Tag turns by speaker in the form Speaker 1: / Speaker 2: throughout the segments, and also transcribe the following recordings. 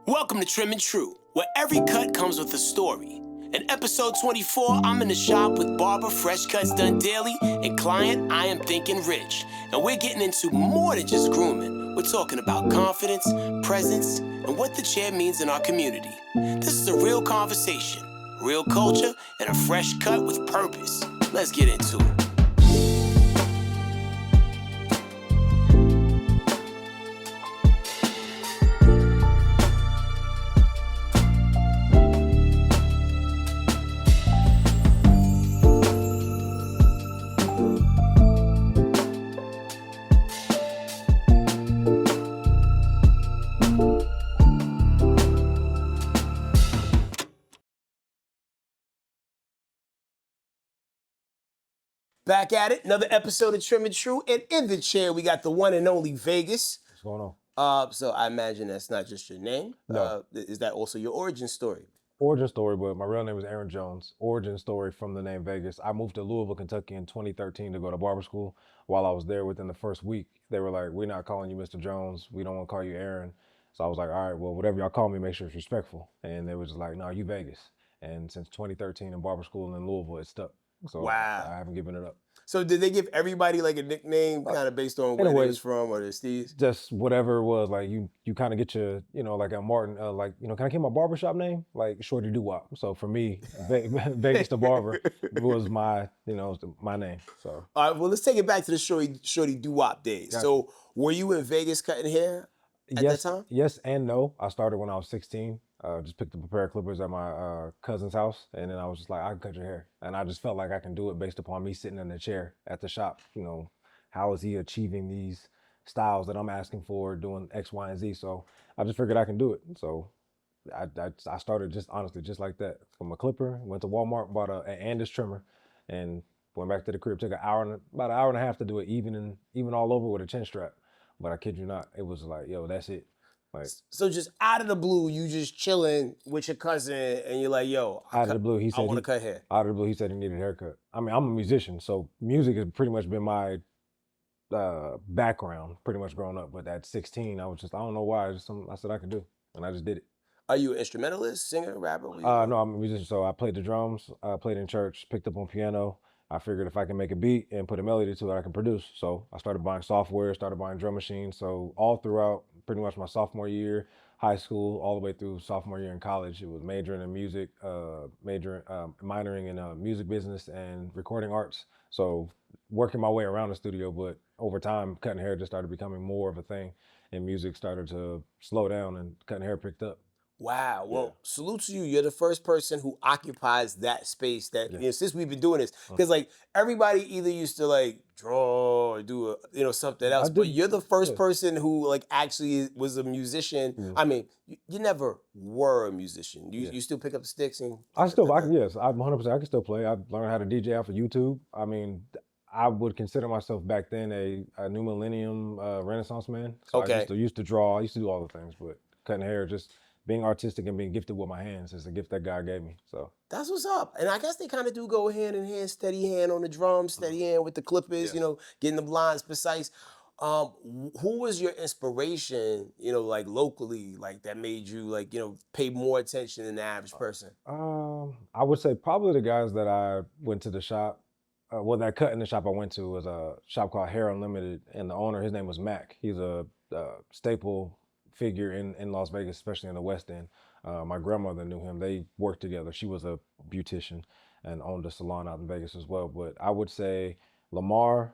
Speaker 1: Welcome to Trim and True, where every cut comes with a story. In episode 24, I'm in the shop with Barber, fresh cuts done daily, and client, I am thinking rich. And we're getting into more than just grooming. We're talking about confidence, presence, and what the chair means in our community. This is a real conversation, real culture, and a fresh cut with purpose. Let's get into it. Back at it, another episode of Trim and True, and in the chair we got the one and only Vegas.
Speaker 2: What's going on?
Speaker 1: So I imagine that's not just your name.
Speaker 2: No.
Speaker 1: Is that also your origin story?
Speaker 2: Origin story, but my real name is Aaron Jones. Origin story from the name Vegas. I moved to Louisville, Kentucky in 2013 to go to barber school. While I was there, within the first week, they were like, "We're not calling you Mr. Jones. We don't want to call you Aaron." So I was like, "All right, well, whatever y'all call me, make sure it's respectful." And they was just like, "No, you Vegas." And since 2013 in barber school in Louisville, it stuck. So
Speaker 1: Wow.
Speaker 2: I haven't given it up.
Speaker 1: So did they give everybody like a nickname kind of based on where they was from or their steez?
Speaker 2: Just whatever it was, like you kind of get your, like a Martin, can I keep my barbershop name? Like Shorty Doo-Wop. So for me, Vegas the Barber was my, my name. So.
Speaker 1: All right, well, let's take it back to the Shorty Doo-Wop days.
Speaker 2: Gotcha.
Speaker 1: So were you in Vegas cutting hair at that time?
Speaker 2: Yes and no. I started when I was 16. Just picked up a pair of clippers at my cousin's house, and then I was just like, I can cut your hair. And I just felt like I can do it based upon me sitting in the chair at the shop. How is he achieving these styles that I'm asking for, doing X, Y, and Z? So I just figured I can do it. So I started just honestly just like that. From a clipper, went to Walmart, bought an Andis trimmer, and went back to the crib. Took about an hour and a half to do it, even all over with a chin strap. But I kid you not, it was like, yo, that's it. Like,
Speaker 1: so just out of the blue, you just chilling with your cousin, and you're like, "Yo,
Speaker 2: out of the blue, he said
Speaker 1: I want to cut hair."
Speaker 2: Out of the blue, he said he needed a haircut. I mean, I'm a musician, so music has pretty much been my background, pretty much growing up. But at 16, I was just, I don't know why, just something I said I could do, and I just did it.
Speaker 1: Are you an instrumentalist, singer, rapper?
Speaker 2: No, I'm a musician, so I played the drums, played in church, picked up on piano. I figured if I can make a beat and put a melody to it, I can produce. So I started buying software, started buying drum machines. So all throughout pretty much my sophomore year, high school, all the way through sophomore year in college, it was majoring in music, minoring in music business and recording arts. So working my way around the studio, but over time, cutting hair just started becoming more of a thing, and music started to slow down, and cutting hair picked up.
Speaker 1: Wow. Well, salute to you. You're the first person who occupies that space that, since we've been doing this. Because, like, everybody either used to, like, draw or do, something else. But you're the first person who, like, actually was a musician. I mean, you never were a musician. You still pick up the sticks? And
Speaker 2: yes, I'm 100%. I can still play. I learned how to DJ off of YouTube. I mean, I would consider myself back then a new millennium Renaissance man. So I used to draw. I used to do all the things. But cutting hair, just being artistic and being gifted with my hands is a gift that God gave me. So
Speaker 1: that's what's up. And I guess they kind of do go hand in hand, steady hand on the drums, steady hand with the clippers, getting the lines precise. Who was your inspiration, like locally, like that made you like, pay more attention than the average person?
Speaker 2: I would say probably the guys that I went to the shop. That cut in the shop I went to was a shop called Hair Unlimited, and the owner, his name was Mac. He's a staple figure in Las Vegas, especially in the West End. My grandmother knew him. They worked together. She was a beautician and owned a salon out in Vegas as well. But I would say Lamar,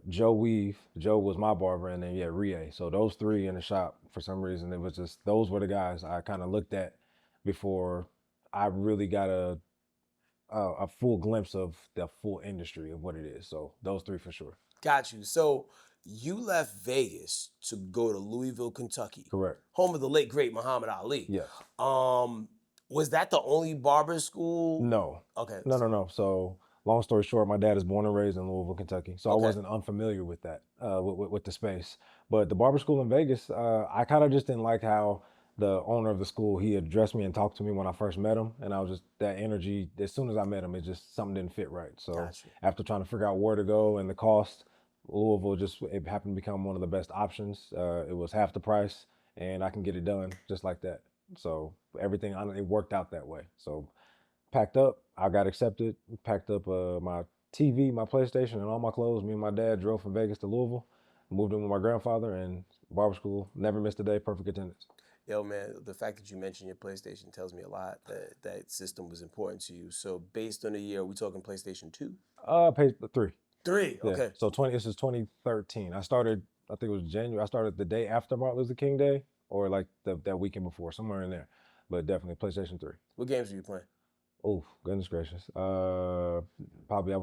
Speaker 2: Joe Weave. Joe was my barber, and then Rie. So those three in the shop, for some reason, it was just, those were the guys I kind of looked at before I really got a full glimpse of the full industry of what it is. So those three for sure.
Speaker 1: Got you. So you left Vegas to go to Louisville, Kentucky.
Speaker 2: Correct.
Speaker 1: Home of the late, great Muhammad Ali.
Speaker 2: Yes.
Speaker 1: Was that the only barber school?
Speaker 2: No.
Speaker 1: Okay.
Speaker 2: No. So long story short, my dad is born and raised in Louisville, Kentucky. So I wasn't unfamiliar with that, with the space. But the barber school in Vegas, I kind of just didn't like how the owner of the school, he addressed me and talked to me when I first met him. And I was just, that energy, as soon as I met him, it just, something didn't fit right. So after trying to figure out where to go and the cost, Louisville it happened to become one of the best options. It was half the price. and I can get it done just like that. So everything, it worked out that way. So packed up, I got accepted, packed up my TV, my PlayStation, and all my clothes. Me and my dad drove from Vegas to Louisville, moved in with my grandfather, and barber school, never missed a day, perfect attendance.
Speaker 1: Yo, man, the fact that you mentioned your PlayStation tells me a lot that that system was important to you. So based on the year, are we talking PlayStation 2?
Speaker 2: Page 3.
Speaker 1: 3,
Speaker 2: Yeah.
Speaker 1: okay.
Speaker 2: So this is 2013. I started, I think it was January. I started the day after Martin Luther King Day, or like that weekend before, somewhere in there. But definitely PlayStation 3.
Speaker 1: What games were you playing?
Speaker 2: Oh, goodness gracious. Probably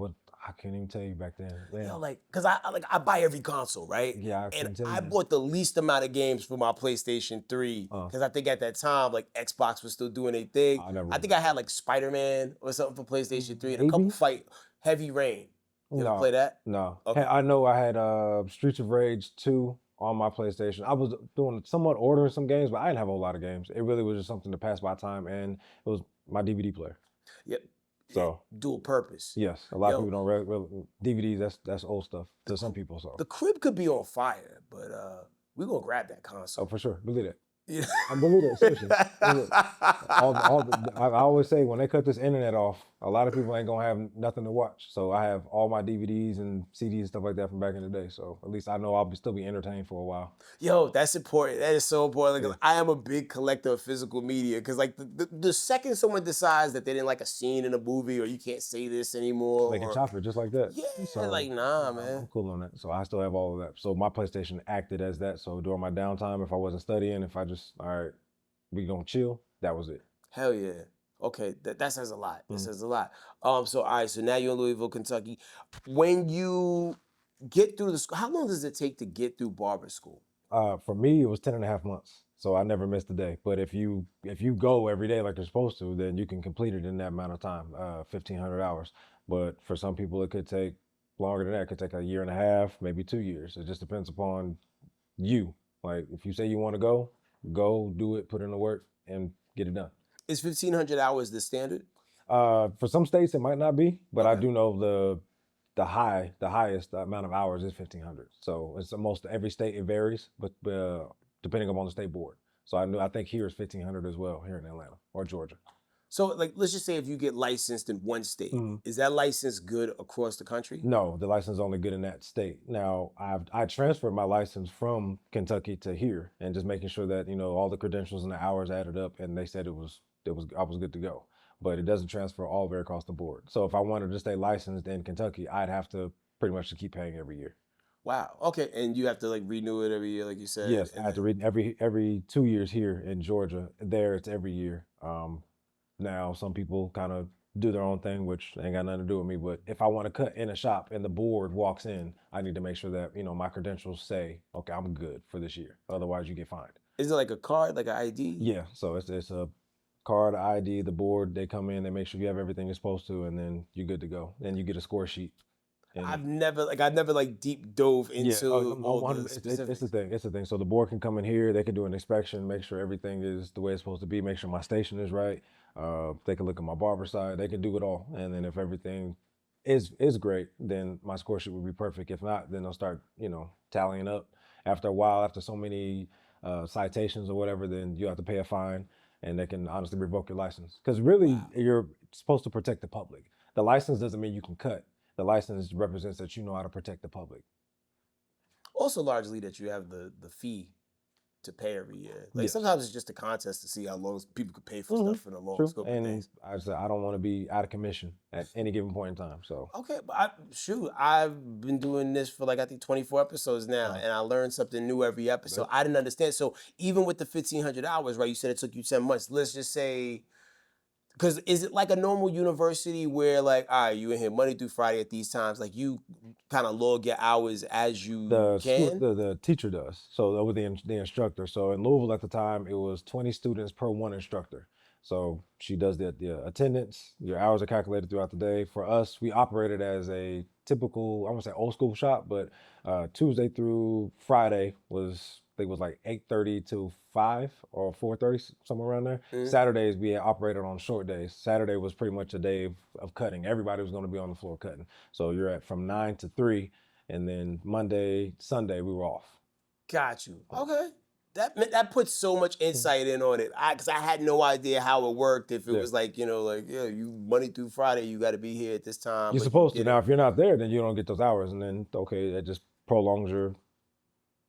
Speaker 2: I can't even tell you back then. Man.
Speaker 1: Yo, like, cause I buy every console, right?
Speaker 2: Yeah, I couldn't
Speaker 1: And
Speaker 2: tell you.
Speaker 1: I bought the least amount of games for my PlayStation 3. Cause I think at that time, like Xbox was still doing their thing. I think I had like Spider-Man or something for PlayStation 3 and a couple fight Heavy Rain. You ever play that?
Speaker 2: No.
Speaker 1: Okay.
Speaker 2: I know I had Streets of Rage 2 on my PlayStation. I was doing somewhat ordering some games, but I didn't have a whole lot of games. It really was just something to pass my time, and it was my DVD player.
Speaker 1: Yep.
Speaker 2: So
Speaker 1: dual purpose.
Speaker 2: Yes, a lot of people don't DVDs. That's old stuff to some people. So
Speaker 1: the crib could be on fire, but we're gonna grab that console.
Speaker 2: Oh, for sure, believe it.
Speaker 1: Yeah.
Speaker 2: I believe it. Seriously. I always say when they cut this internet off, a lot of people ain't gonna have nothing to watch. So I have all my DVDs and CDs and stuff like that from back in the day. So at least I know I'll still be entertained for a while.
Speaker 1: Yo, that's important. That is so important. Like, I am a big collector of physical media because, like, the second someone decides that they didn't like a scene in a movie or you can't say this anymore,
Speaker 2: they can chop it just like that.
Speaker 1: Yeah,
Speaker 2: so,
Speaker 1: like nah, man.
Speaker 2: I'm cool on that. So I still have all of that. So my PlayStation acted as that. So during my downtime, if I wasn't studying, if I just all right, we gonna chill, that was it.
Speaker 1: Hell yeah. Okay, that says a lot. That says a lot. So all right, so now you're in Louisville, Kentucky. When you get through the school, how long does it take to get through barber school?
Speaker 2: For me, it was 10.5 months. So I never missed a day. But if you go every day like you're supposed to, then you can complete it in that amount of time, 1,500 hours. But for some people, it could take longer than that. It could take a year and a half, maybe 2 years. It just depends upon you. Like if you say you want to go do it, put in the work, and get it done.
Speaker 1: Is 1,500 hours the standard?
Speaker 2: For some states, it might not be, but I do know the highest amount of hours is 1,500. So it's almost every state it varies, but depending upon the state board. So I think here is 1,500 as well here in Atlanta or Georgia.
Speaker 1: So like let's just say if you get licensed in one state, is that license good across the country?
Speaker 2: No, the license is only good in that state. Now I transferred my license from Kentucky to here and just making sure that all the credentials and the hours added up, and they said I was good to go. But it doesn't transfer all the way across the board. So if I wanted to stay licensed in Kentucky, I'd have to pretty much keep paying every year.
Speaker 1: Wow. Okay, and you have to like renew it every year, like you said.
Speaker 2: Yes, I have to read every 2 years here in Georgia. There, it's every year. Now some people kind of do their own thing, which ain't got nothing to do with me. But if I want to cut in a shop and the board walks in, I need to make sure that my credentials say, okay, I'm good for this year. Otherwise, you get fined.
Speaker 1: Is it like a card, like an ID?
Speaker 2: Yeah. So it's a card, ID, the board. They come in, they make sure you have everything you're supposed to, and then you're good to go. Then you get a score sheet.
Speaker 1: I've never deep dove into all the specifics.
Speaker 2: It's the thing. So the board can come in here, they can do an inspection, make sure everything is the way it's supposed to be, make sure my station is right. They can look at my barber side, they can do it all. And then if everything is great, then my score sheet will be perfect. If not, then they'll start, tallying up. After a while, after so many citations or whatever, then you have to pay a fine, and they can honestly revoke your license. Because really, you're supposed to protect the public. The license doesn't mean you can cut. The license represents that you know how to protect the public.
Speaker 1: Also, largely that you have the fee to pay every year. Like sometimes it's just a contest to see how long people could pay for stuff for the long scope of things.
Speaker 2: I said I don't want to be out of commission at any given point in time. So
Speaker 1: okay, but I've been doing this for like I think 24 episodes now, and I learned something new every episode. I didn't understand. So even with the 1,500 hours, right? You said it took you 10 months. Let's just say. Because is it like a normal university where like, all right, you in here Monday through Friday at these times, like you kind of log your hours as you can?
Speaker 2: The teacher does, so with the instructor. So in Louisville at the time, it was 20 students per one instructor. So she does the attendance, your hours are calculated throughout the day. For us, we operated as a typical, I won't say old school shop, but Tuesday through Friday was, I think it was like 8:30 to 5 or 4:30, somewhere around there. Saturdays, we operated on short days. Saturday was pretty much a day of cutting. Everybody was going to be on the floor cutting. So you're at from 9 to 3, and then Monday, Sunday, we were off.
Speaker 1: Got you. Okay. That puts so much insight in on it. Because I had no idea how it worked. If it
Speaker 2: Yeah.
Speaker 1: was like, yeah, you Monday through Friday, you got to be here at this time.
Speaker 2: You're
Speaker 1: But
Speaker 2: supposed to.
Speaker 1: get
Speaker 2: Now,
Speaker 1: it.
Speaker 2: if you're not there, then you don't get those hours, and then okay, that just prolongs your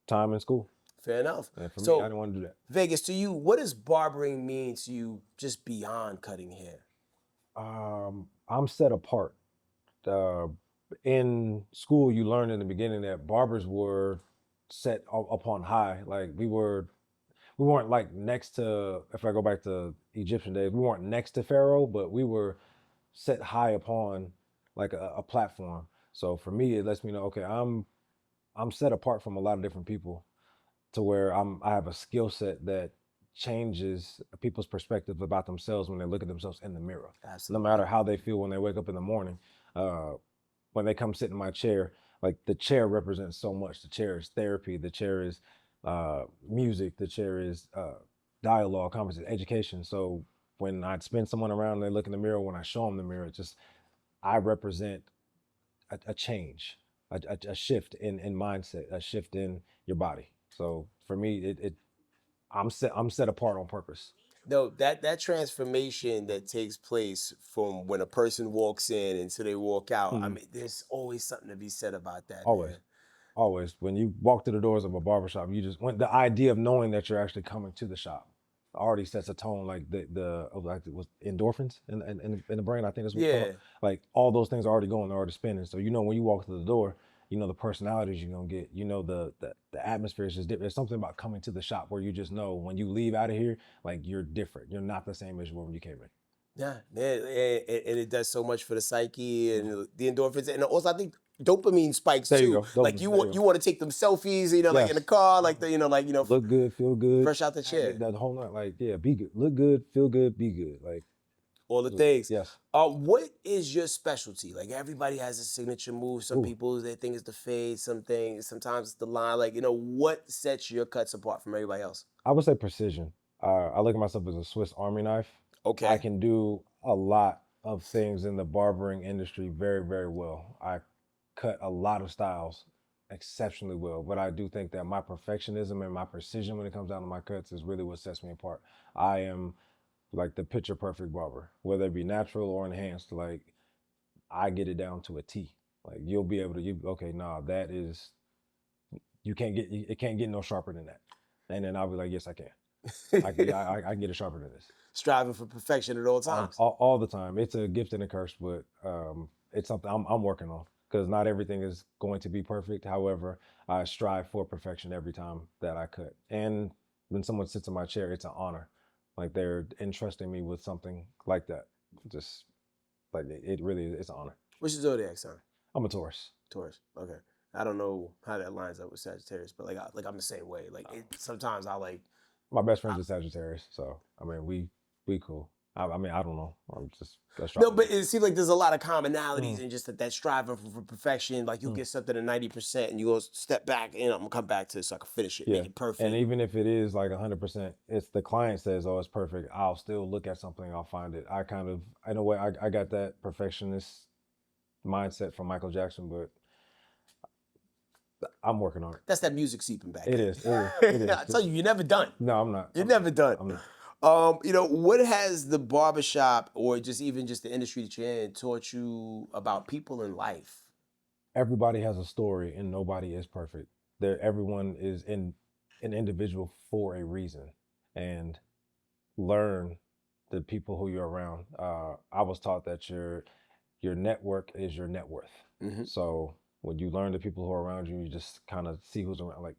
Speaker 2: time in school.
Speaker 1: Fair enough.
Speaker 2: And for me, I
Speaker 1: So
Speaker 2: didn't want to do that.
Speaker 1: Vegas, to you, what does barbering mean to you just beyond cutting hair?
Speaker 2: I'm set apart. Uh, in school, you learned in the beginning that barbers were set upon high. Like we weren't like next to. If I go back to Egyptian days, we weren't next to Pharaoh, but we were set high upon like a platform. So for me, it lets me know, okay, I'm set apart from a lot of different people to where I have a skill set that changes people's perspectives about themselves when they look at themselves in the mirror.
Speaker 1: Absolutely.
Speaker 2: No matter how they feel when they wake up in the morning, uh, when they come sit in my chair, like the chair represents so much. The chair is therapy. The chair is music. The chair is dialogue, conversation, education. So when I spin someone around and they look in the mirror, when I show them the mirror, it's just I represent a change, a shift in mindset, a shift in your body. So for me, I'm set apart on purpose.
Speaker 1: No, that transformation that takes place from when a person walks in until they walk out. I
Speaker 2: Mhm.
Speaker 1: mean, there's always something to be said about that,
Speaker 2: Always,
Speaker 1: man.
Speaker 2: always. When you walk through the doors of a barbershop, you just when the idea of knowing that you're actually coming to the shop already sets a tone. Like the of like it was endorphins in the brain. I think that's what it's
Speaker 1: Yeah.
Speaker 2: called. Like all those things are already going, they're already spinning. So you know when you walk through the door, you know the personalities you're gonna get. You know the atmosphere is just different. There's something about coming to the shop where you just know when you leave out of here, like you're different. You're not the same as you were when you came in.
Speaker 1: Yeah, man, and it does so much for the psyche
Speaker 2: Mhm.
Speaker 1: and the endorphins, and also I think dopamine spikes
Speaker 2: There you
Speaker 1: too.
Speaker 2: go.
Speaker 1: Like
Speaker 2: There you
Speaker 1: you
Speaker 2: go.
Speaker 1: want to take them selfies, like in the
Speaker 2: Yes.
Speaker 1: car, like
Speaker 2: Mhm. Look good, feel good.
Speaker 1: fresh out the chair,
Speaker 2: That whole night, like yeah, be good, look good, feel good, be good. Like
Speaker 1: all the things.
Speaker 2: yes.
Speaker 1: What is your specialty? Like everybody has a signature move. Some
Speaker 2: Ooh,
Speaker 1: people they think it's the fade, sometimes it's the line. Like what sets your cuts apart from everybody else?
Speaker 2: I would say precision. I look at myself as a Swiss Army knife. I
Speaker 1: Okay.
Speaker 2: can do a lot of things in the barbering industry very, very well. I cut a lot of styles exceptionally well, but I do think that my perfectionism and my precision when it comes down to my cuts is really what sets me apart. I am like the picture perfect barber, whether it be natural or enhanced. Like I get it down to a T. Like you'll be able to, okay, nah, that is you can't get it can't get no sharper than that. And then I'll be like, yes, I can. I can get it sharper than this.
Speaker 1: Striving for perfection at all times.
Speaker 2: All the time. It's a gift and a curse, but it's something I'm working on because not everything is going to be perfect. However, I strive for perfection every time that I cut. And when someone sits in my chair, it's an honor. Like they're entrusting me with something like that. Just like it really is, it's an honor.
Speaker 1: What's your zodiac sign?
Speaker 2: I'm a Taurus.
Speaker 1: Taurus. Okay. I don't know how that lines up with Sagittarius, but like I'm the same way. Like sometimes I like.
Speaker 2: My best friend's a Sagittarius, so I mean we cool. I mean I don't know. I'm just
Speaker 1: No, but
Speaker 2: astrology.
Speaker 1: it seems like there's a lot of commonalities
Speaker 2: Mm,
Speaker 1: in just that striving for perfection. Like you'll
Speaker 2: mm.
Speaker 1: get something to 90%, and you go step back, and I'm gonna come back to it so I can finish it,
Speaker 2: Yeah.
Speaker 1: make it
Speaker 2: And
Speaker 1: perfect.
Speaker 2: even if it is like 100%, it's the client says, oh, it's perfect. I'll still look at something, I'll find it. I kind of, in a way, I got that perfectionist mindset from Michael Jackson, but I'm working on it.
Speaker 1: That's that music seeping back
Speaker 2: It
Speaker 1: in.
Speaker 2: is. It is. It is.
Speaker 1: I tell you, you're never done.
Speaker 2: No, I'm not.
Speaker 1: You're never done.
Speaker 2: I'm not.
Speaker 1: What has the barbershop or just even just the industry that you're in taught you about people in life?
Speaker 2: Everybody has a story and nobody is perfect. Everyone is an individual for a reason. And learn the people who you're around. I was taught that your network is your net worth.
Speaker 1: Mm-hmm.
Speaker 2: So when you learn the people who are around you, you just kind of see who's around. Like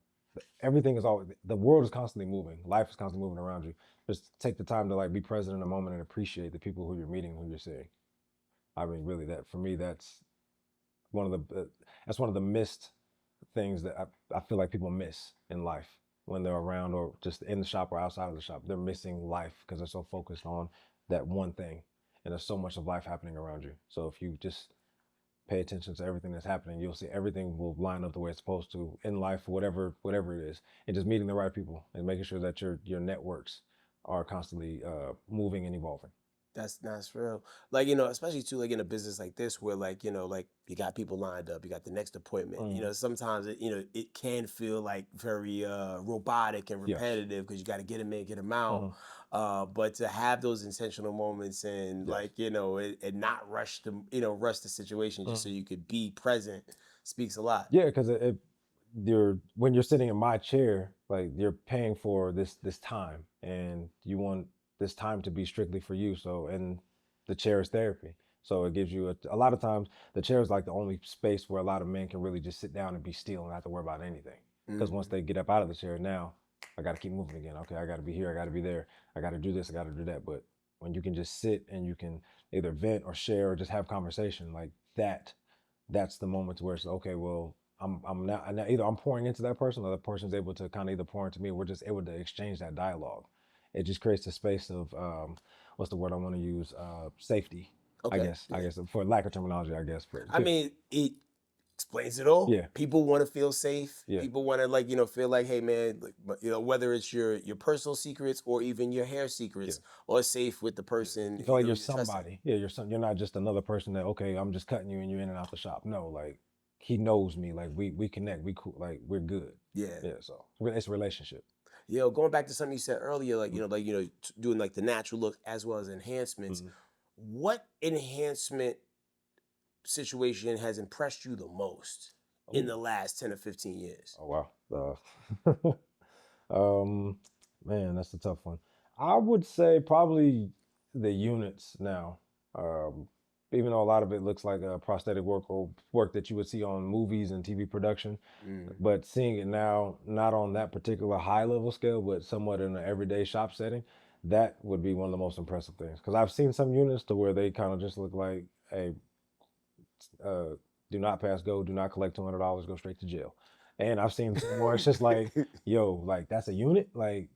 Speaker 2: everything is always the world is constantly moving. Life is constantly moving around you. Just take the time to like be present in the moment and appreciate the people who you're meeting, who you're seeing. I mean, really, that for me, one of that's one of the missed things that I feel like people miss in life when they're around or just in the shop or outside of the shop. They're missing life because they're so focused on that one thing. And there's so much of life happening around you. So if you just pay attention to everything that's happening, you'll see everything will line up the way it's supposed to in life, whatever it is. And just meeting the right people and making sure that your networks are constantly moving and evolving.
Speaker 1: That's real. Like, you know, especially too, like in a business like this where like, you know, like you got people lined up, you got the next appointment. You
Speaker 2: Mm,
Speaker 1: know, sometimes it, you know, it can feel like very robotic and
Speaker 2: yes.
Speaker 1: repetitive because you got to get them in, get them out.
Speaker 2: Mhm.
Speaker 1: But to have those intentional moments and
Speaker 2: Yes.
Speaker 1: like, you know, and not rush the, you know, rush the situation just so
Speaker 2: Mhm.
Speaker 1: you could be present speaks a lot.
Speaker 2: Yeah, because you're when you're sitting in my chair, like you're paying for this time, and you want this time to be strictly for you. So, and the chair is therapy. So it gives you a lot of times the chair is like the only space where a lot of men can really just sit down and be still and not have to worry about anything. Because once
Speaker 1: Hmm.
Speaker 2: they get up out of the chair, now I got to keep moving again. Okay, I got to be here. I got to be there. I got to do this. I got to do that. But when you can just sit and you can either vent or share or just have conversation like that, that's the moment where it's okay. Well, I'm now either I'm pouring into that person or the person's able to kind of either pour into me. We're just able to exchange that dialogue. It just creates a space of what's the word I want to use? Safety, I
Speaker 1: Okay.
Speaker 2: guess. I
Speaker 1: Yeah.
Speaker 2: guess for lack of terminology, I guess. For
Speaker 1: I mean, it explains it all.
Speaker 2: yeah,
Speaker 1: People want to feel safe.
Speaker 2: yeah,
Speaker 1: People want to like, you know, feel like, hey man, like, you know, whether it's your personal secrets or even your hair
Speaker 2: yeah.
Speaker 1: secrets, or safe with the
Speaker 2: Yeah.
Speaker 1: person,
Speaker 2: You feel
Speaker 1: you
Speaker 2: like
Speaker 1: know,
Speaker 2: you're
Speaker 1: you're trusting.
Speaker 2: somebody. Yeah, you're not just another person that okay, I'm just cutting you and you're in and out the shop. No, like he knows me. Like we connect. We cool. Like we're good.
Speaker 1: Yeah.
Speaker 2: Yeah. So it's a relationship.
Speaker 1: You know, going back to something you said earlier,
Speaker 2: Mm,
Speaker 1: like, you know, doing like the natural look as well as enhancements.
Speaker 2: mm.
Speaker 1: What enhancement situation has impressed you the most in
Speaker 2: Oh,
Speaker 1: the last 10 or 15 years?
Speaker 2: oh wow. Um, man, that's a tough one. I would say probably the units now. Um, Even though a lot of it looks like a prosthetic work or work that you would see on movies and TV production,
Speaker 1: Mm.
Speaker 2: but seeing it now, not on that particular high level scale, but somewhat in an everyday shop setting, that would be one of the most impressive things. Because I've seen some units to where they kind of just look like, a uh, do not pass go, do not collect $200, go straight to jail. And I've seen some where it's just like, yo, like that's a unit, like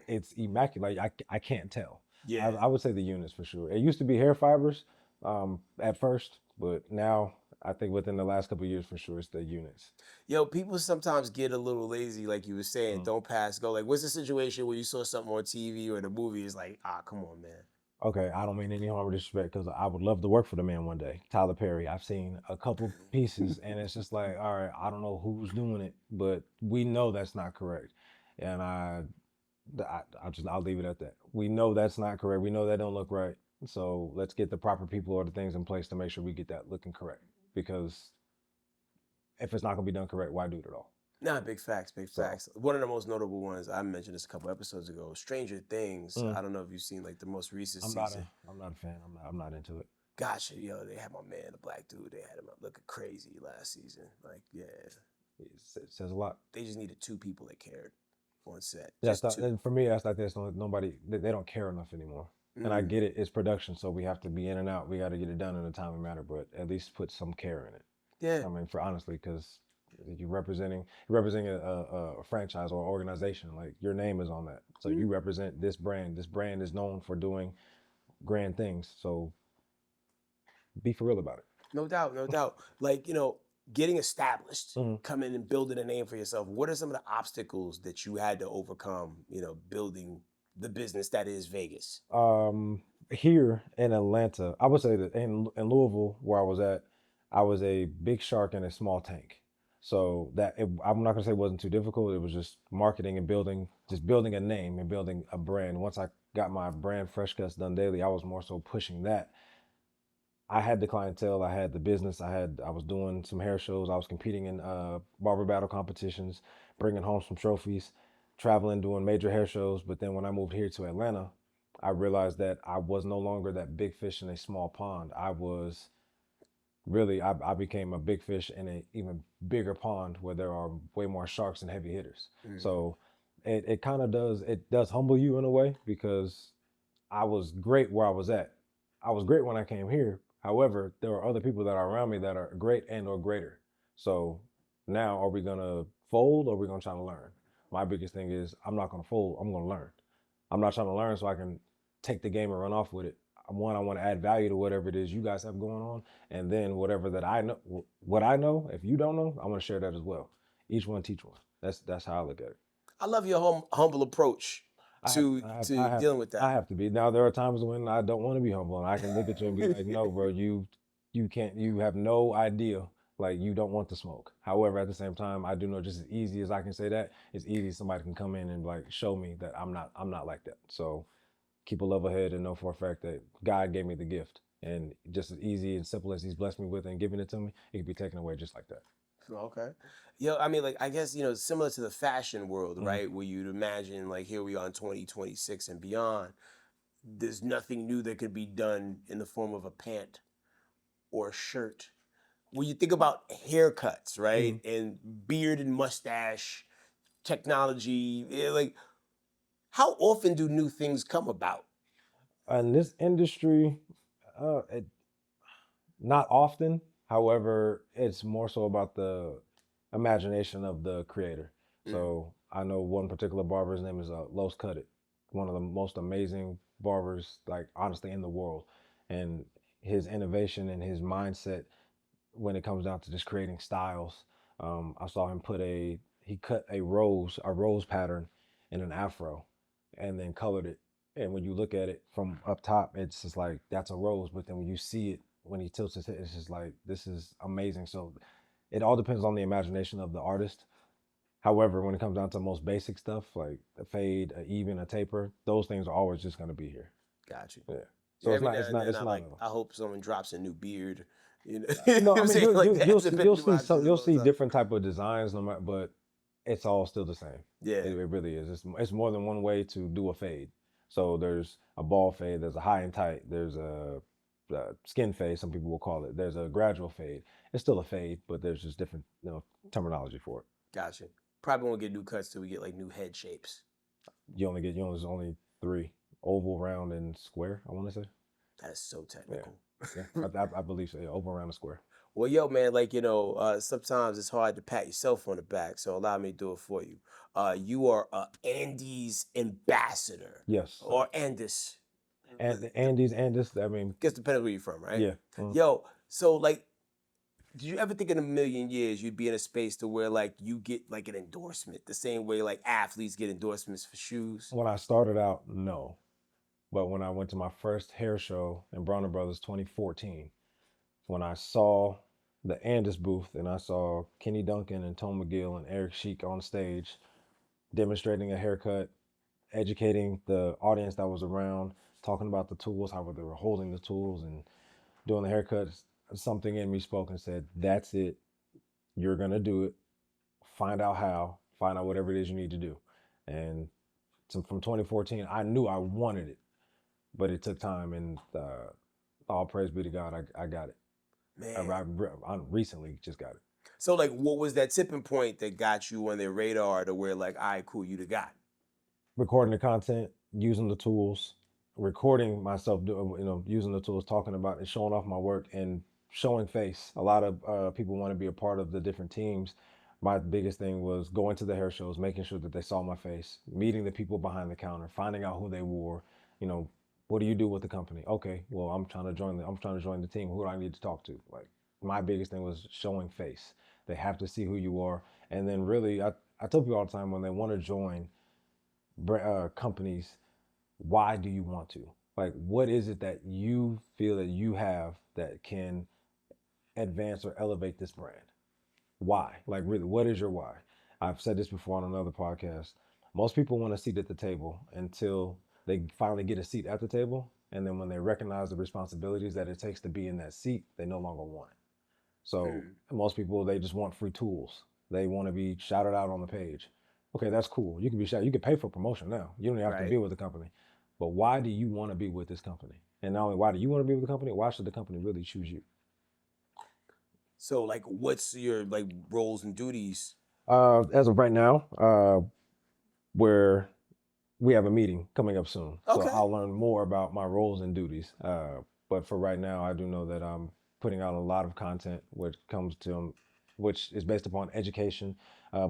Speaker 2: it's immaculate. Like I can't tell.
Speaker 1: Yeah.
Speaker 2: I would say the units for sure. It used to be hair fibers at first, but now I think within the last couple of years for sure it's the units.
Speaker 1: Yo, people sometimes get a little lazy, like you were saying,
Speaker 2: Mm.
Speaker 1: don't pass go. Like, what's the situation where you saw something on TV or the movie? It's like, ah, come on, man.
Speaker 2: Okay, I don't mean any harm or disrespect because I would love to work for the man one day. Tyler Perry. I've seen a couple pieces and it's just like, all right, I don't know who's doing it, but we know that's not correct. And I'll leave it at that. We know that's not correct. We know that don't look right. So let's get the proper people or the things in place to make sure we get that looking correct. Because if it's not gonna be done correct, why do it at all?
Speaker 1: Nah, big facts, big
Speaker 2: So
Speaker 1: facts. One of the most notable ones, I mentioned this a couple episodes ago, Stranger Things.
Speaker 2: mm,
Speaker 1: I don't know if you've seen like the most recent season.
Speaker 2: I'm not a fan. I'm not into it.
Speaker 1: Gotcha, yo, they had my man, the black dude, they had him up looking crazy last season. Like, yeah,
Speaker 2: It says a lot.
Speaker 1: they just needed two people that cared on set.
Speaker 2: That's
Speaker 1: Just
Speaker 2: not,
Speaker 1: two.
Speaker 2: and for me, that's like there's nobody. They don't care enough anymore. And I
Speaker 1: Mm.
Speaker 2: get it. It's production, so we have to be in and out. We got to get it done in a timely manner, but at least put some care in it.
Speaker 1: Yeah.
Speaker 2: I mean, for honestly, because you're representing a franchise or organization. Like your name is on that, so
Speaker 1: Mm.
Speaker 2: you represent this brand. This brand is known for doing grand things. So be for real about it.
Speaker 1: No doubt, no doubt. Like, you know, getting established,
Speaker 2: Mhm.
Speaker 1: coming and building a name for yourself. What are some of the obstacles that you had to overcome, you know, building the business that is Vegas?
Speaker 2: Here in Atlanta, I would say that in Louisville, where I was at, I was a big shark in a small tank. So I'm not gonna say it wasn't too difficult. It was just marketing and just building a name and building a brand. Once I got my brand Fresh Cuts Done Daily, I was more so pushing that. I had the clientele, I had the business, I was doing some hair shows, I was competing in barber battle competitions, bringing home some trophies, traveling, doing major hair shows. But then when I moved here to Atlanta, I realized that I was no longer that big fish in a small pond. I became a big fish in an even bigger pond where there are way more sharks and heavy hitters.
Speaker 1: Mm.
Speaker 2: So it does humble you in a way because I was great where I was at. I was great when I came here. However, there are other people that are around me that are great and or greater. So now are we gonna fold or are we gonna try to learn? My biggest thing is I'm not gonna fold, I'm gonna learn. I'm not trying to learn so I can take the game and run off with it. One, I want to add value to whatever it is you guys have going on. And then whatever that I know, what I know, if you don't know, I want to share that as well. Each one teach one. That's how I look at it.
Speaker 1: I love your humble approach. to dealing with that?
Speaker 2: I have to be. Now there are times when I don't want to be humble, and I can look at you and be like, "No, bro, you can't. You have no idea. Like you don't want to smoke." However, at the same time, I do know just as easy as I can say that, it's easy somebody can come in and like show me that I'm not like that. So keep a level head and know for a fact that God gave me the gift, and just as easy and simple as He's blessed me with and giving it to me, it can be taken away just like that.
Speaker 1: Okay. Yo, I mean, like, I guess, similar to the fashion world,
Speaker 2: Mhm.
Speaker 1: right? Where you'd imagine, like, here we are in 2026 and beyond, there's nothing new that could be done in the form of a pant or a shirt. When you think about haircuts, right?
Speaker 2: Mhm.
Speaker 1: And beard and mustache technology, like, how often do new things come about?
Speaker 2: In this industry, it, not often. However, it's more so about the imagination of the creator. So I know one particular barber. His name is Los Cut It, one of the most amazing barbers, like honestly, in the world. And his innovation and his mindset when it comes down to just creating styles. I saw him he cut a rose pattern in an afro, and then colored it. And when you look at it from up top, it's just like that's a rose. But then when you see it, when he tilts his head, it's just like this is amazing. So it all depends on the imagination of the artist. However, when it comes down to most basic stuff like a fade, a even, a taper, those things are always just going to be here.
Speaker 1: Got you.
Speaker 2: Yeah.
Speaker 1: Yeah,
Speaker 2: So
Speaker 1: every now and then
Speaker 2: it's
Speaker 1: I
Speaker 2: not
Speaker 1: like,
Speaker 2: a
Speaker 1: I hope someone drops a new beard. You know
Speaker 2: no,
Speaker 1: what
Speaker 2: I
Speaker 1: I'm
Speaker 2: mean
Speaker 1: saying? Like that,
Speaker 2: you'll
Speaker 1: depending on
Speaker 2: see
Speaker 1: my
Speaker 2: some
Speaker 1: options
Speaker 2: you'll
Speaker 1: all the
Speaker 2: see
Speaker 1: time.
Speaker 2: different type of designs, no matter, but it's all still the same.
Speaker 1: Yeah.
Speaker 2: It really is. It's more than one way to do a fade. So there's a ball fade, there's a high and tight, there's a skin fade. Some people will call it. There's a gradual fade. It's still a fade, but there's just different terminology for it.
Speaker 1: Gotcha. Probably won't get new cuts till we get like new head shapes.
Speaker 2: There's only three: oval, round, and square. I want to say.
Speaker 1: That is so
Speaker 2: Yeah,
Speaker 1: technical.
Speaker 2: yeah. I believe so. Yeah, oval, round, and square.
Speaker 1: Well, yo, man, like, sometimes it's hard to pat yourself on the back, so allow me to do it for you. You are a Andes ambassador
Speaker 2: Yes.
Speaker 1: or Andes.
Speaker 2: And the Andes, Andes. I mean,
Speaker 1: Guess depends where you're from, right?
Speaker 2: yeah.
Speaker 1: Yo, so like, did you ever think in a million years you'd be in a space to where like you get like an endorsement the same way like athletes get endorsements for shoes?
Speaker 2: When I started out, no. But when I went to my first hair show in Bronner Brothers 2014, when I saw the Andis booth and I saw Kenny Duncan and Tone McGill and Eric Sheik on stage demonstrating a haircut, educating the audience that was around, talking about the tools, how they were holding the tools and doing the haircuts, something in me spoke and said, "That's it. You're going to do it. Find out how, find out whatever it is you need to do." And so from 2014, I knew I wanted it, but it took time, and all praise be to God, I got it.
Speaker 1: Man.
Speaker 2: I recently just got it.
Speaker 1: So like, what was that tipping point that got you on their radar to where like, all right, cool, you the guy?
Speaker 2: Recording the content, using the tools, recording myself, using the tools, talking about and showing off my work and showing face. A lot of people want to be a part of the different teams. My biggest thing was going to the hair shows, making sure that they saw my face, meeting the people behind the counter, finding out who they were. What do you do with the company? Okay, well, I'm trying to join the team. Who do I need to talk to? Like, my biggest thing was showing face. They have to see who you are. And then really, I tell people all the time when they want to join companies, why do you want to? Like, what is it that you feel that you have that can advance or elevate this brand? Why? Like, really, what is your why? I've said this before on another podcast. Most people want a seat at the table until they finally get a seat at the table. And then when they recognize the responsibilities that it takes to be in that seat, they no longer want it. So most people, they just want free tools. They want to be shouted out on the page. Okay, that's cool. You can be shouted. You can pay for promotion now. You don't even have to be with the company. But why do you want to be with this company? And not only why do you want to be with the company, why should the company really choose you?
Speaker 1: So like, what's your like roles and duties?
Speaker 2: As of right now, where we have a meeting coming up soon, so
Speaker 1: Okay.
Speaker 2: I'll learn more about my roles and duties. But for right now, I do know that I'm putting out a lot of content, which is based upon education.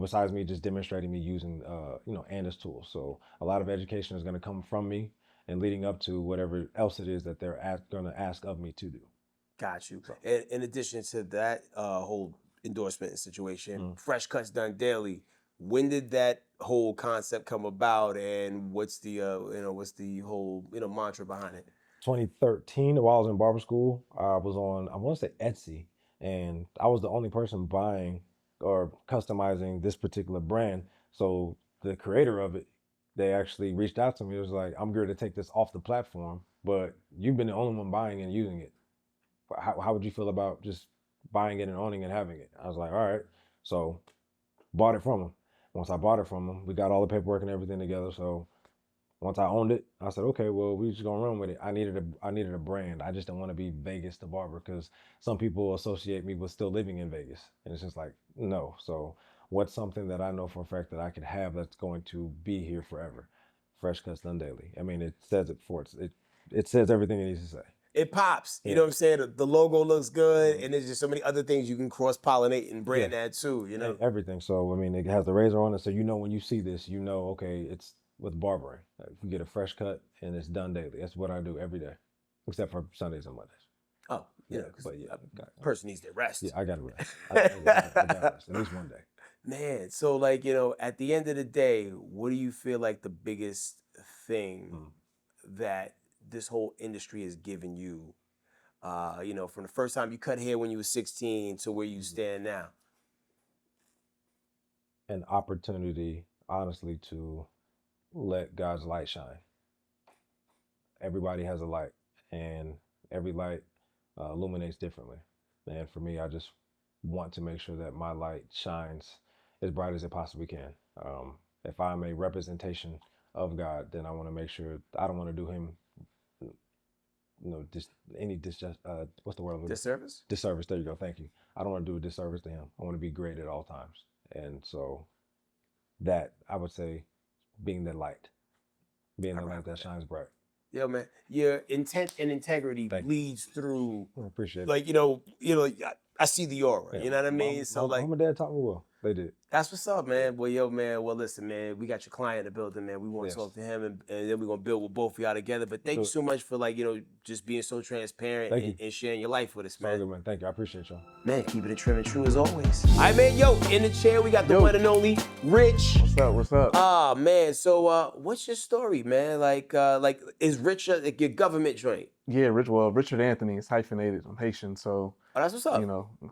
Speaker 2: Besides me just demonstrating me using, Andis tools. So a lot of education is going to come from me and leading up to whatever else it is that they're going to ask of me to do.
Speaker 1: Got you. In addition to that whole endorsement situation, Fresh Cuts Done Daily, when did that whole concept come about, and what's the what's the whole mantra behind it?
Speaker 2: 2013, while I was in barber school, I was on, I want to say Etsy, and I was the only person buying or customizing this particular brand. So the creator of it, they actually reached out to me. It was like, I'm going to take this off the platform, but you've been the only one buying and using it. How would you feel about just buying it and owning it and having it? I was like, all right. So bought it from him. Once I bought it from him, we got all the paperwork and everything together. So once I owned it, I said, okay, well, we just gonna run with it. I needed a brand. I just didn't want to be Vegas the barber because some people associate me with still living in Vegas, and it's just like no. So what's something that I know for a fact that I could have that's going to be here forever? Fresh cuts done daily. I mean, it says it for it says everything it needs to say.
Speaker 1: It pops. You
Speaker 2: Yeah.
Speaker 1: know what I'm saying? The logo looks good, and there's just so many other things you can cross-pollinate and brand that too,
Speaker 2: Everything. So I mean, it has the razor on it, so when you see this, okay, it's with barbering. Like, you get a fresh cut and it's done daily. That's what I do every day, except for Sundays and Mondays.
Speaker 1: Oh,
Speaker 2: but
Speaker 1: a person needs their rest.
Speaker 2: Yeah, I got to rest. I got rest at least one day.
Speaker 1: Man, so like, at the end of the day, what do you feel like the biggest thing that this whole industry has given you, from the first time you cut hair when you were 16 to where you stand now?
Speaker 2: An opportunity, honestly, to let God's light shine. Everybody has a light, and every light illuminates differently. And for me, I just want to make sure that my light shines as bright as it possibly can. If I'm a representation of God, then I want to make sure I don't want to do him, what's the word?
Speaker 1: Disservice?
Speaker 2: Disservice. There you go. Thank you. I don't want to do a disservice to him. I want to be great at all times. And so that, I would say, being the light that shines bright.
Speaker 1: Yo, man, your intent and integrity bleeds through.
Speaker 2: I appreciate it.
Speaker 1: Like, I see the aura.
Speaker 2: Yeah.
Speaker 1: You know what I mean?
Speaker 2: Mom and Dad taught me well. They did.
Speaker 1: That's what's up, man. Well, yo, man. Well, listen, man. We got your client in the building, man. We want to talk to him, and then we're gonna build with both of y'all together. But thank you so much for just being so transparent and sharing your life with us, man.
Speaker 2: Good, man. Thank you. I appreciate y'all.
Speaker 1: Man, keeping it trim and true as always. All right, man. Yo, in the chair we got the one and only Rich.
Speaker 3: What's up?
Speaker 1: Ah, man. So, what's your story, man? Like, is Rich like your government joint?
Speaker 3: Yeah, Richard Anthony is hyphenated. I'm Haitian, so
Speaker 1: that's what's up.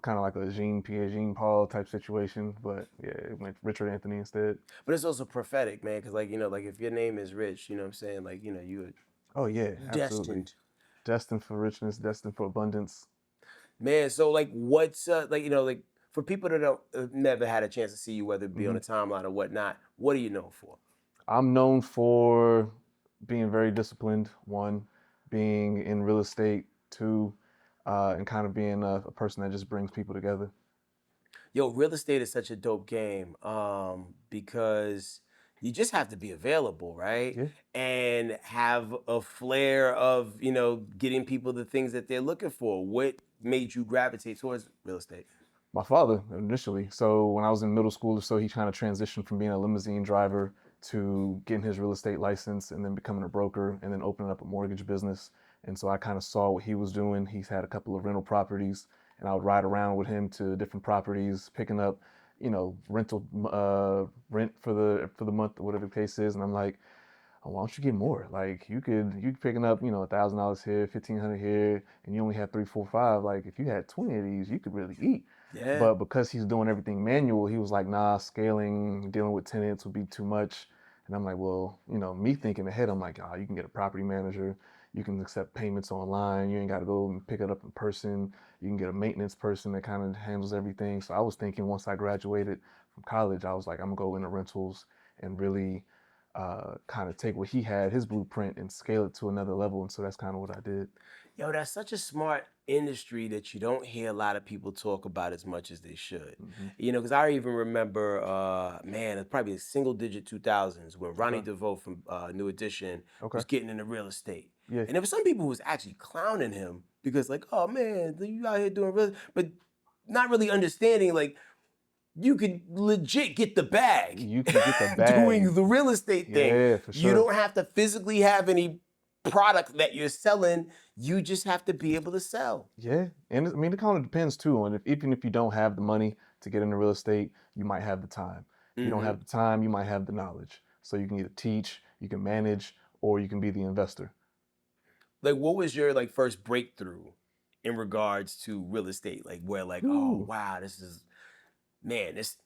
Speaker 3: Kind of like a Jean Paul type situation, but yeah, it went Richard Anthony instead.
Speaker 1: But it's also prophetic, man, because if your name is Rich, you know what I'm saying, you.
Speaker 3: Oh yeah, absolutely. Destined for richness, destined for abundance.
Speaker 1: Man, so what's for people that don't never had a chance to see you, whether it be on a timeline or whatnot, what are you known for?
Speaker 3: I'm known for being very disciplined. One, being in real estate. Two, and kind of being a person that just brings people together.
Speaker 1: Yo, real estate is such a dope game because you just have to be available, right?
Speaker 3: Yeah.
Speaker 1: And have a flair of, getting people the things that they're looking for. What made you gravitate towards real estate?
Speaker 3: My father, initially. So when I was in middle school or so, he kind of transitioned from being a limousine driver to getting his real estate license and then becoming a broker and then opening up a mortgage business. And so I kind of saw what he was doing. He's had a couple of rental properties, and I would ride around with him to different properties, picking up, rental rent for the month or whatever the case is. And I'm like, oh, why don't you get more? Like you picking up, $1,000 here, $1,500 here, and you only have 3, 4, 5. Like if you had 20 of these, you could really eat.
Speaker 1: Yeah.
Speaker 3: But because he's doing everything manual, he was like, nah, scaling, dealing with tenants would be too much. And I'm like, well, me thinking ahead, I'm like, you can get a property manager. You can accept payments online. You ain't got to go and pick it up in person. You can get a maintenance person that kind of handles everything. So I was thinking once I graduated from college, I was like, I'm going to go into rentals and really kind of take what he had, his blueprint, and scale it to another level. And so that's kind of what I did.
Speaker 1: Yo, that's such a smart industry that you don't hear a lot of people talk about as much as they should. Because I even remember, it's probably a single-digit 2000s when Ronnie DeVoe from New Edition was getting into real estate.
Speaker 3: Yeah.
Speaker 1: And there were some people who was actually clowning him because oh man, you out here doing real, but not really understanding you could legit get the bag.
Speaker 3: You can get the bag.
Speaker 1: Doing the real estate thing.
Speaker 3: Yeah, for sure.
Speaker 1: You don't have to physically have any product that you're selling. You just have to be able to sell.
Speaker 3: Yeah, and it kind of depends too on even if you don't have the money to get into real estate, you might have the time. If you don't have the time, you might have the knowledge. So you can either teach, you can manage, or you can be the investor.
Speaker 1: Like, what was your like first breakthrough in regards to real estate? Like, where like, oh
Speaker 3: Ooh.
Speaker 1: wow, this is man, this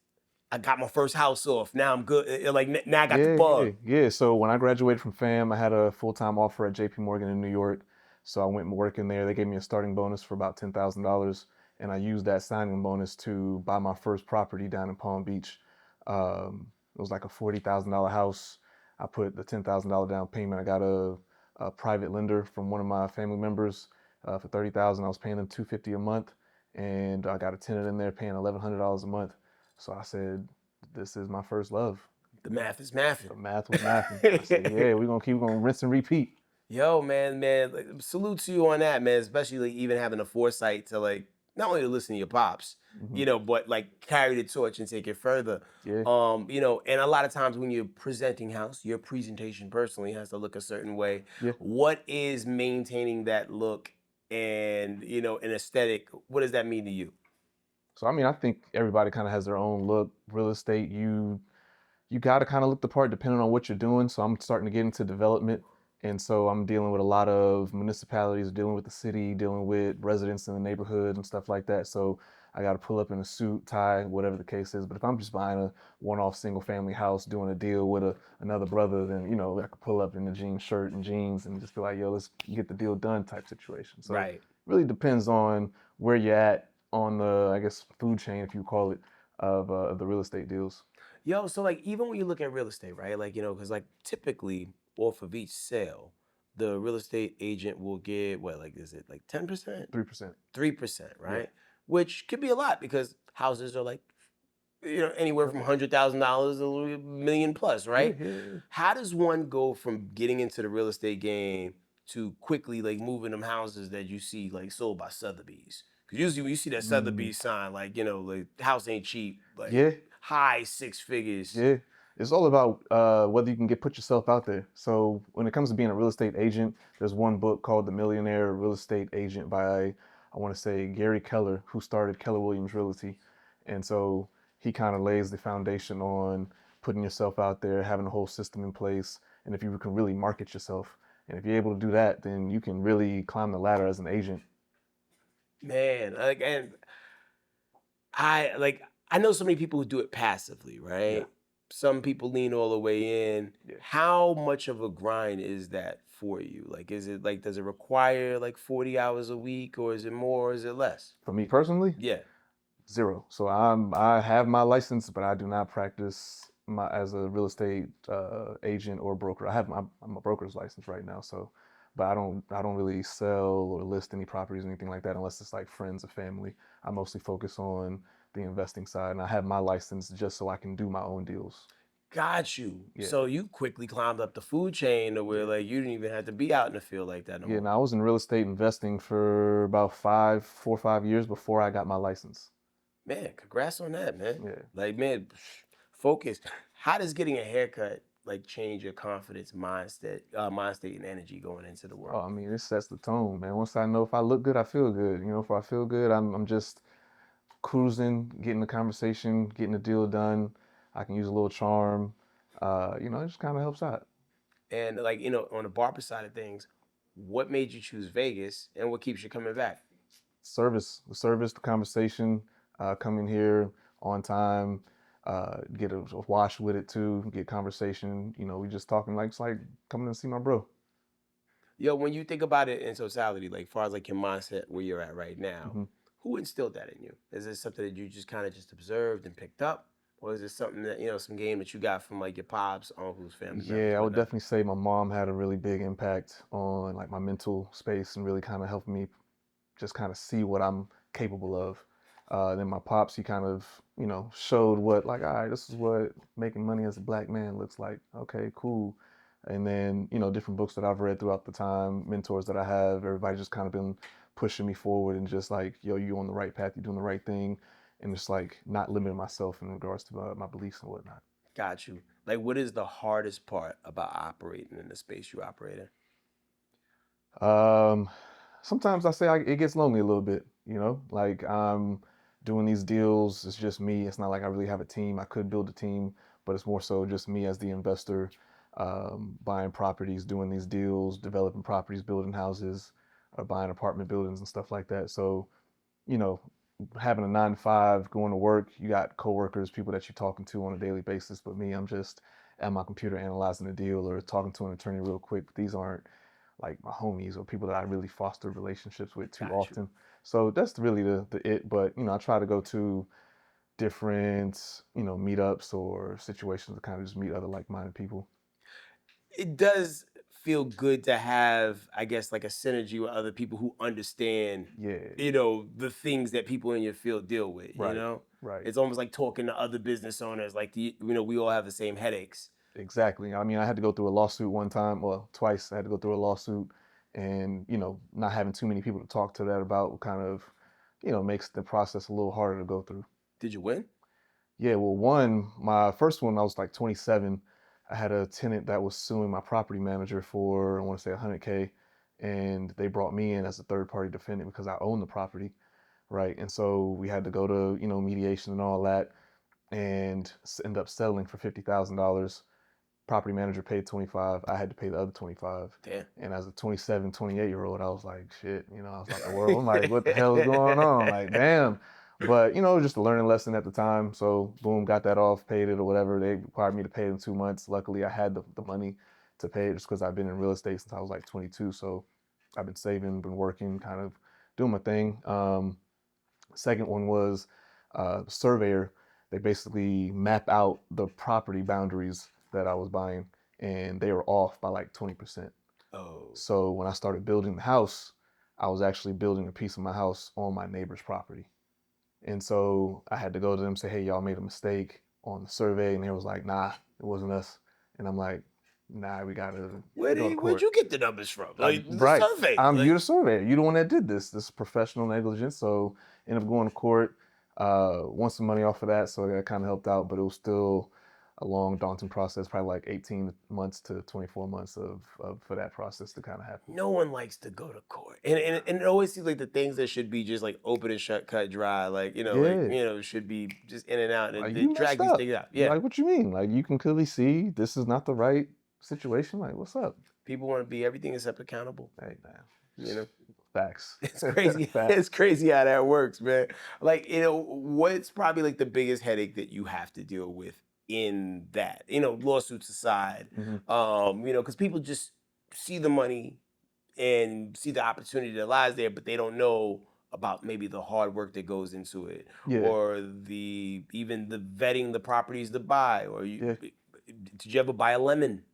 Speaker 1: I got my first house off. Now I'm good. Like now I got the bug.
Speaker 3: Yeah. So when I graduated from FAM, I had a full-time offer at JP Morgan in New York. So I went working there. They gave me a starting bonus for about $10,000, and I used that signing bonus to buy my first property down in Palm Beach. It was like a $40,000 house. I put the $10,000 down payment. I got a private lender from one of my family members for $30,000. I was paying them $250 a month, and I got a tenant in there paying $1,100 a month. So I said, this is my first love.
Speaker 1: The math is mathing.
Speaker 3: The math was mathing. I said, yeah, we're gonna rinse and repeat.
Speaker 1: Yo, man, like, salute to you on that, man. Especially like even having the foresight to like not only to listen to your pops, but like carry the torch and take it further.
Speaker 3: Yeah.
Speaker 1: And a lot of times when you're presenting house, your presentation personally has to look a certain way.
Speaker 3: Yeah.
Speaker 1: What is maintaining that look and an aesthetic? What does that mean to you?
Speaker 3: So I mean, I think everybody kind of has their own look. Real estate, you got to kind of look the part depending on what you're doing. So I'm starting to get into development. And so I'm dealing with a lot of municipalities, dealing with the city, dealing with residents in the neighborhood and stuff like that. So I got to pull up in a suit, tie, whatever the case is. But if I'm just buying a one-off single family house, doing a deal with another brother, then, I could pull up in a jean shirt and jeans and just be like, yo, let's get the deal done type situation. So
Speaker 1: Right.
Speaker 3: it really depends on where you're at on the, I guess, food chain, if you call it, of the real estate deals.
Speaker 1: Yo, so like even when you look at real estate, right? Like, because like typically off of each sale, the real estate agent will get what, like is it like 10%?
Speaker 3: 3%.
Speaker 1: 3%, right?
Speaker 3: Yeah.
Speaker 1: Which could be a lot because houses are like, anywhere from $100,000 to $1 million plus, right?
Speaker 3: Yeah.
Speaker 1: How does one go from getting into the real estate game to quickly like moving them houses that you see like sold by Sotheby's? Because usually when you see that Sotheby's sign, like, like house ain't cheap, like
Speaker 3: Yeah.
Speaker 1: high six figures.
Speaker 3: Yeah. It's all about whether you can put yourself out there. So when it comes to being a real estate agent, there's one book called The Millionaire Real Estate Agent by, I want to say, Gary Keller, who started Keller Williams Realty. And so he kind of lays the foundation on putting yourself out there, having a whole system in place. And if you can really market yourself, and if you're able to do that, then you can really climb the ladder as an agent.
Speaker 1: Man, like, and I know so many people who do it passively, right?
Speaker 3: Yeah.
Speaker 1: Some people lean all the way in.
Speaker 3: Yeah.
Speaker 1: How much of a grind is that for you? Like, is it like, does it require like 40 hours a week, or is it more, or is it less?
Speaker 3: For me personally,
Speaker 1: Yeah.
Speaker 3: 0. So I have my license, but I do not practice as a real estate agent or broker. I'm a broker's license right now, so, but I don't really sell or list any properties or anything like that unless it's like friends or family. I mostly focus on the investing side, and I have my license just so I can do my own deals.
Speaker 1: Got you.
Speaker 3: Yeah.
Speaker 1: So you quickly climbed up the food chain to where like you didn't even have to be out in the field like that no
Speaker 3: Yeah,
Speaker 1: more.
Speaker 3: and I was in real estate investing for about 4 or 5 years before I got my license.
Speaker 1: Man, congrats on that, man.
Speaker 3: Yeah.
Speaker 1: Like, man, focus. How does getting a haircut like change your confidence, mind state, and energy going into the
Speaker 3: Oh,
Speaker 1: world?
Speaker 3: I mean, it sets the tone, man. Once I know if I look good, I feel good. If I feel good, I'm just cruising, getting the conversation, getting the deal done. I can use a little charm. It just kind of helps out.
Speaker 1: And like, on the barber side of things, what made you choose Vegas and what keeps you coming back?
Speaker 3: The service, the conversation, coming here on time, get a wash with it too, get conversation. We just talking like it's like coming to see my bro.
Speaker 1: Yo, when you think about it in totality, like far as like your mindset where you're at right now, who instilled that in you? Is it something that you just kind of just observed and picked up? Or is it something that, some game that you got from like your pops, uncles, family members?
Speaker 3: Yeah, I would definitely say my mom had a really big impact on like my mental space and really kind of helped me just kind of see what I'm capable of. Then my pops, he kind of, showed what like, all right, this is what making money as a black man looks like. Okay, cool. And then, different books that I've read throughout the time, mentors that I have, everybody just kind of been pushing me forward and just like, yo, you on the right path, you're doing the right thing. And just like not limiting myself in regards to my beliefs and whatnot.
Speaker 1: Got you. Like, what is the hardest part about operating in the space you operate in?
Speaker 3: Sometimes I say it gets lonely a little bit, like I'm doing these deals. It's just me. It's not like I really have a team. I could build a team, but it's more so just me as the investor, buying properties, doing these deals, developing properties, building houses, or buying apartment buildings and stuff like that. So, you know, having a 9 to 5, going to work, you got coworkers, people that you're talking to on a daily basis. But me, I'm just at my computer analyzing a deal or talking to an attorney real quick. But these aren't like my homies or people that I really foster relationships with too often. So that's really the it. But I try to go to different meetups or situations to kind of just meet other like-minded people.
Speaker 1: It does feel good to have, I guess, like a synergy with other people who understand,
Speaker 3: Yeah.
Speaker 1: the things that people in your field deal with,
Speaker 3: Right. Right.
Speaker 1: It's almost like talking to other business owners, like, we all have the same headaches.
Speaker 3: Exactly. I mean, I had to go through a lawsuit one time, well, twice. I had to go through a lawsuit, and not having too many people to talk to that about kind of, makes the process a little harder to go through.
Speaker 1: Did you win?
Speaker 3: Yeah, well, my first one, I was like 27. I had a tenant that was suing my property manager for, I want to say, 100K, and they brought me in as a third party defendant because I own the property, right? And so we had to go to, mediation and all that, and end up settling for $50,000. Property manager paid 25. I had to pay the other 25.
Speaker 1: Damn.
Speaker 3: And as a 27, 28-year-old, I was like, shit, I was like the world. I'm like, what the hell is going on? Like, damn. But, it was just a learning lesson at the time. So, boom, got that off, paid it or whatever. They required me to pay it in 2 months. Luckily, I had the money to pay it just because I've been in real estate since I was like 22. So, I've been saving, been working, kind of doing my thing. Second one was surveyor. They basically map out the property boundaries that I was buying, and they were off by like 20%.
Speaker 1: Oh.
Speaker 3: So when I started building the house, I was actually building a piece of my house on my neighbor's property. And so I had to go to them and say, hey, y'all made a mistake on the survey. And they was like, nah, it wasn't us. And I'm like, nah, we gotta go to court.
Speaker 1: Where'd you get the numbers from? Like, the
Speaker 3: Right.
Speaker 1: survey.
Speaker 3: You're the surveyor. You're the one that did this. This is professional negligence. So ended up going to court, won some money off of that. So that kind of helped out, but it was still a long, daunting process, probably like 18 months to 24 months of for that process to kind of happen.
Speaker 1: No one likes to go to court, and it always seems like the things that should be just like open and shut, cut, dry, like should be just in and out, and
Speaker 3: Like,
Speaker 1: they
Speaker 3: you
Speaker 1: drag
Speaker 3: messed
Speaker 1: these
Speaker 3: up.
Speaker 1: things out. Yeah,
Speaker 3: Like, what you mean? Like, you can clearly see this is not the right situation. Like, what's up?
Speaker 1: people want to be everything except accountable.
Speaker 3: Hey, man.
Speaker 1: Facts.
Speaker 3: Facts.
Speaker 1: It's crazy.
Speaker 3: Facts.
Speaker 1: It's crazy how that works, man. Like, what's probably like the biggest headache that you have to deal with in that, lawsuits aside, because people just see the money and see the opportunity that lies there, but they don't know about maybe the hard work that goes into it,
Speaker 3: Yeah.
Speaker 1: or even the vetting the properties to buy, or did you ever buy a lemon?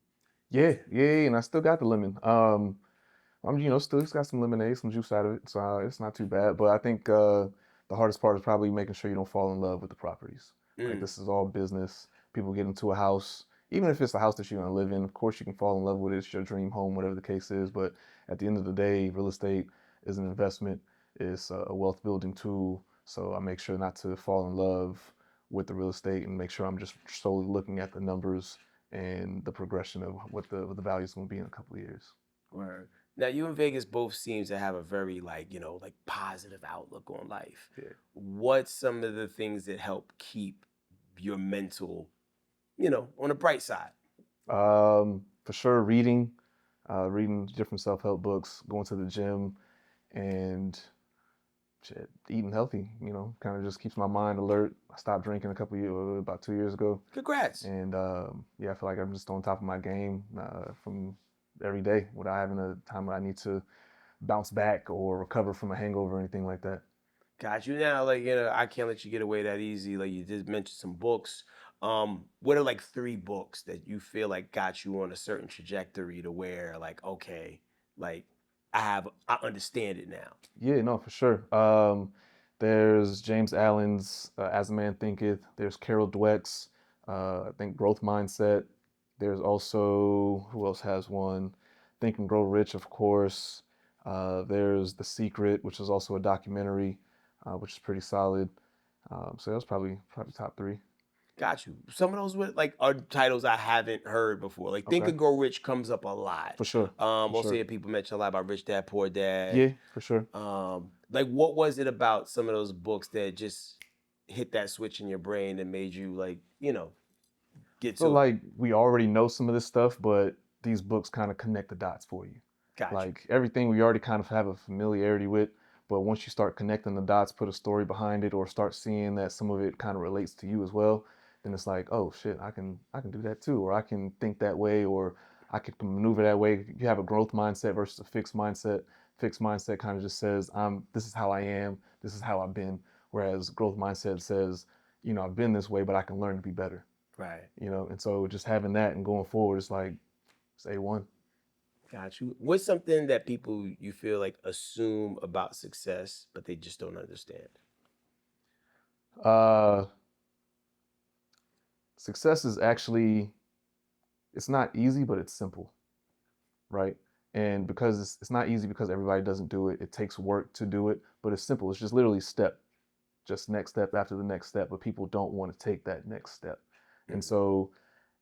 Speaker 3: Yeah, and I still got the lemon. I'm still got some lemonade, some juice out of it, so it's not too bad. But I think the hardest part is probably making sure you don't fall in love with the properties. Like, this is all business. People get into a house, even if it's a house that you're gonna live in. Of course, you can fall in love with it. It's your dream home, whatever the case is. But at the end of the day, real estate is an investment. It's a wealth building tool. So I make sure not to fall in love with the real estate and make sure I'm just solely looking at the numbers and the progression of what the values will be in a couple of years.
Speaker 1: Word. Now, you and Vegas both seem to have a very like positive outlook on life.
Speaker 3: Yeah.
Speaker 1: What's some of the things that help keep your mental, on the bright side?
Speaker 3: For sure, reading different self-help books, going to the gym, and eating healthy. Kind of just keeps my mind alert. I stopped drinking about 2 years ago.
Speaker 1: Congrats.
Speaker 3: And I feel like I'm just on top of my game from every day without having a time where I need to bounce back or recover from a hangover or anything like that.
Speaker 1: Got you. Now, I can't let you get away that easy. Like, you just mentioned some books. What are like 3 books that you feel like got you on a certain trajectory to where like, okay, like I understand it now?
Speaker 3: Yeah, no, for sure. There's James Allen's As a Man Thinketh. There's Carol Dweck's, I think, Growth Mindset. There's also, who else has one? Think and Grow Rich, of course. There's The Secret, which is also a documentary, which is pretty solid. So that's probably top 3.
Speaker 1: Got you. Some of those are titles I haven't heard before. Like Think and Grow Rich comes up a lot.
Speaker 3: For sure.
Speaker 1: Also hear people mention a lot about Rich Dad, Poor Dad.
Speaker 3: Yeah, for sure.
Speaker 1: Like, what was it about some of those books that just hit that switch in your brain and made you like, get
Speaker 3: So
Speaker 1: to it.
Speaker 3: like we already know some of this stuff, but these books kind of connect the dots for you.
Speaker 1: Gotcha.
Speaker 3: Like everything we already kind of have a familiarity with, but once you start connecting the dots, put a story behind it, or start seeing that some of it kind of relates to you as well, then it's like, oh shit, I can do that too, or I can think that way, or I could maneuver that way. You have a growth mindset versus a fixed mindset. Fixed mindset kind of just says, this is how I am, this is how I've been. Whereas growth mindset says, I've been this way, but I can learn to be better.
Speaker 1: Right.
Speaker 3: And so just having that and going forward, it's like, it's A1.
Speaker 1: Got you. What's something that people you feel like assume about success, but they just don't understand?
Speaker 3: Success is actually, it's not easy, but it's simple, right? And because it's not easy because everybody doesn't do it, it takes work to do it, but it's simple. It's just literally just next step after the next step, but people don't want to take that next step. And so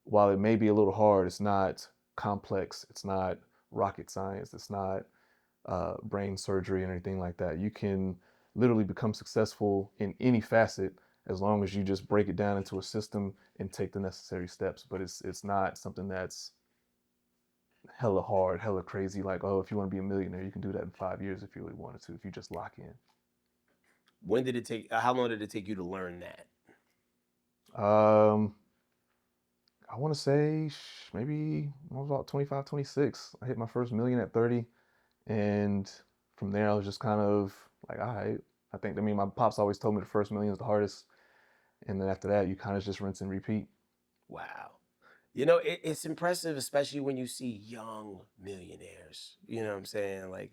Speaker 3: while it may be a little hard, it's not complex, it's not rocket science, it's not brain surgery and anything like that. You can literally become successful in any facet as long as you just break it down into a system and take the necessary steps. But it's not something that's hella hard, hella crazy. Like, oh, if you want to be a millionaire, you can do that in 5 years if you really wanted to, if you just lock in.
Speaker 1: When did it take? How long did it take you to learn that?
Speaker 3: I want to say maybe I was about 25, 26. I hit my first million at 30. And from there, I was just kind of like, all right. I mean, my pops always told me the first million is the hardest. And then after that, you kind of just rinse and repeat.
Speaker 1: Wow. It's impressive, especially when you see young millionaires. You know what I'm saying? Like,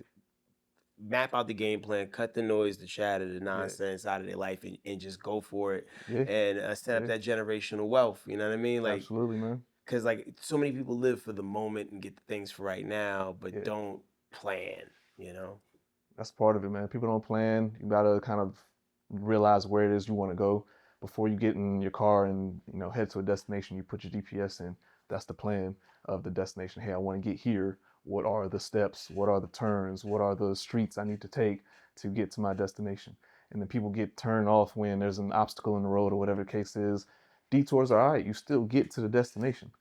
Speaker 1: map out the game plan, cut the noise, the chatter, the nonsense out of their life, and just go for it.
Speaker 3: Yeah.
Speaker 1: And set up that generational wealth. You know what I mean? Like,
Speaker 3: absolutely, man.
Speaker 1: Because like so many people live for the moment and get the things for right now, but don't plan.
Speaker 3: That's part of it, man. People don't plan. You gotta kind of realize where it is you want to go before you get in your car and head to a destination. You put your GPS in. That's the plan of the destination. Hey, I want to get here. What are the steps? What are the turns? What are the streets I need to take to get to my destination? And then people get turned off when there's an obstacle in the road or whatever the case is. Detours are all right. You still get to the destination.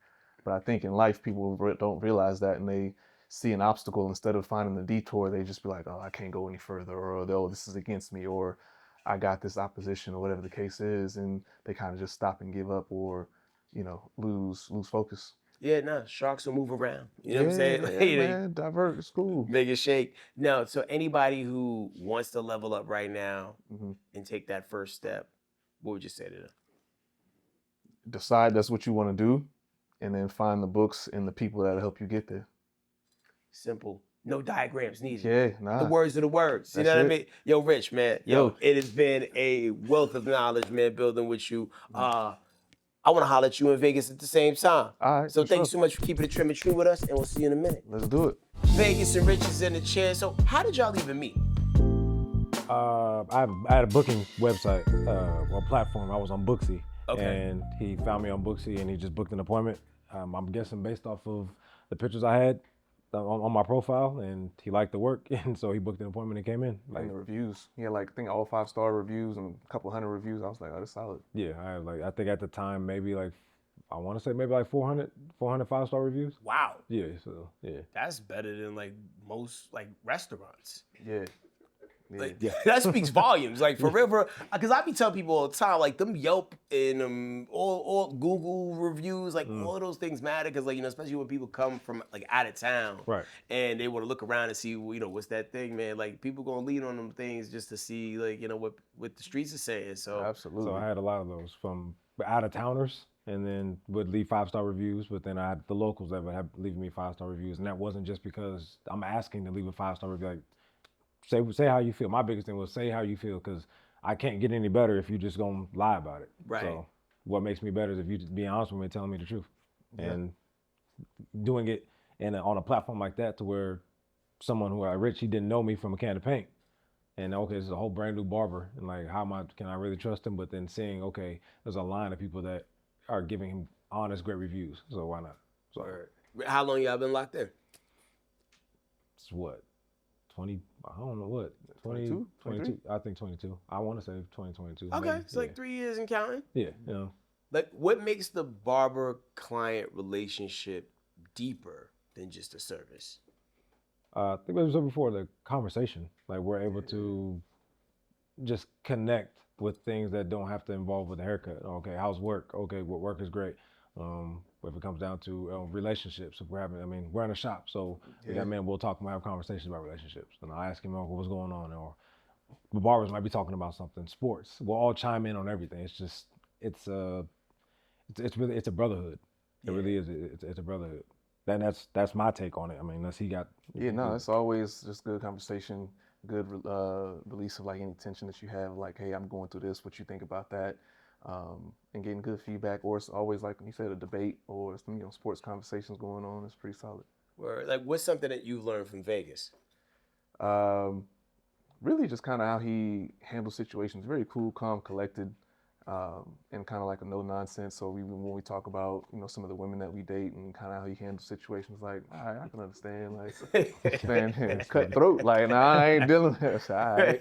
Speaker 3: But I think in life, people don't realize that, and they see an obstacle. Instead of finding the detour, they just be like, oh, I can't go any further, or oh, this is against me, or I got this opposition, or whatever the case is, and they kind of just stop and give up, or lose focus.
Speaker 1: Yeah, no, sharks will move around. You know what I'm saying?
Speaker 3: Yeah, man, divert, it's cool.
Speaker 1: Make it shake. No, so anybody who wants to level up right now and take that first step, what would you say to them?
Speaker 3: Decide that's what you want to do, and then find the books and the people that'll help you get there.
Speaker 1: Simple. No diagrams needed.
Speaker 3: Yeah, nah.
Speaker 1: The words are the words. You know what I mean? Yo, Rich, man. Yo, it has been a wealth of knowledge, man, building with you. I want to holler at you in Vegas at the same time.
Speaker 3: All right.
Speaker 1: So thank you so much for keeping it trim and true with us, and we'll see you in a minute.
Speaker 3: Let's do it.
Speaker 1: Vegas and Rich is in the chair. So how did y'all even meet?
Speaker 2: I had a booking website or platform. I was on Booksy.
Speaker 1: Okay.
Speaker 2: And he found me on Booksy and he just booked an appointment. I'm guessing based off of the pictures I had on my profile, and he liked the work, and so he booked an appointment and came in.
Speaker 3: And the reviews, he had I think all 5-star reviews and a couple hundred reviews. I was like, oh, that's solid.
Speaker 2: Yeah, I think at the time maybe I want to say maybe 400 5-star reviews.
Speaker 1: Wow.
Speaker 2: Yeah, so yeah.
Speaker 1: That's better than most restaurants.
Speaker 3: Yeah.
Speaker 1: That speaks volumes, for real, because I be telling people all the time, them Yelp and all Google reviews, all of those things matter, because especially when people come from out of town,
Speaker 2: right,
Speaker 1: and they want to look around and see what's that thing, man. People gonna lean on them things just to see what the streets are saying. So
Speaker 3: absolutely.
Speaker 2: So I had a lot of those from out of towners, and then would leave 5-star reviews, but then I had the locals that would have leave me 5-star reviews, and that wasn't just because I'm asking to leave a 5-star review. Say how you feel. My biggest thing was say how you feel, because I can't get any better if you just gonna lie about it.
Speaker 1: Right.
Speaker 2: So what makes me better is if you just be honest with me and telling me the truth, and doing it on a platform like that to where someone who Rich, he didn't know me from a can of paint, and okay, this is a whole brand new barber, and can I really trust him? But then seeing there's a line of people that are giving him honest, great reviews, so why not? So
Speaker 1: how long y'all been locked in?
Speaker 2: It's what? 20, I don't know what,
Speaker 3: 22?
Speaker 2: 22, I think 22. I want to say 2022.
Speaker 1: Okay, maybe. It's 3 years and counting.
Speaker 2: Yeah,
Speaker 1: Like, what makes the barber-client relationship deeper than just a service?
Speaker 2: I think what we said before, the conversation. Like we're able to just connect with things that don't have to involve with the haircut. Okay, how's work? Okay, what work is great. If it comes down to relationships, if we're having, I mean, we're in a shop, so we got men. We'll talk, we'll have conversations about relationships, and I'll ask him, "Oh, what's going on?" Or the barbers might be talking about something, sports. We'll all chime in on everything. It's just, it's really, it's a brotherhood. It really is. It's a brotherhood. Then that's my take on it. I mean, unless he got.
Speaker 3: Yeah, no, it's always just good conversation, good release of like any tension that you have. Like, hey, I'm going through this. What you think about that? And getting good feedback. Or it's always like you said, a debate or some sports conversations going on. It's pretty solid.
Speaker 1: Or like, what's something that you've learned from Vegas?
Speaker 3: Really, just kind of how he handles situations. Very cool, calm, collected. And kind of like a no nonsense. So when we talk about some of the women that we date and kind of how he handles situations, like all right, I can understand. Like man, cutthroat. Like nah, I ain't dealing with this. All right.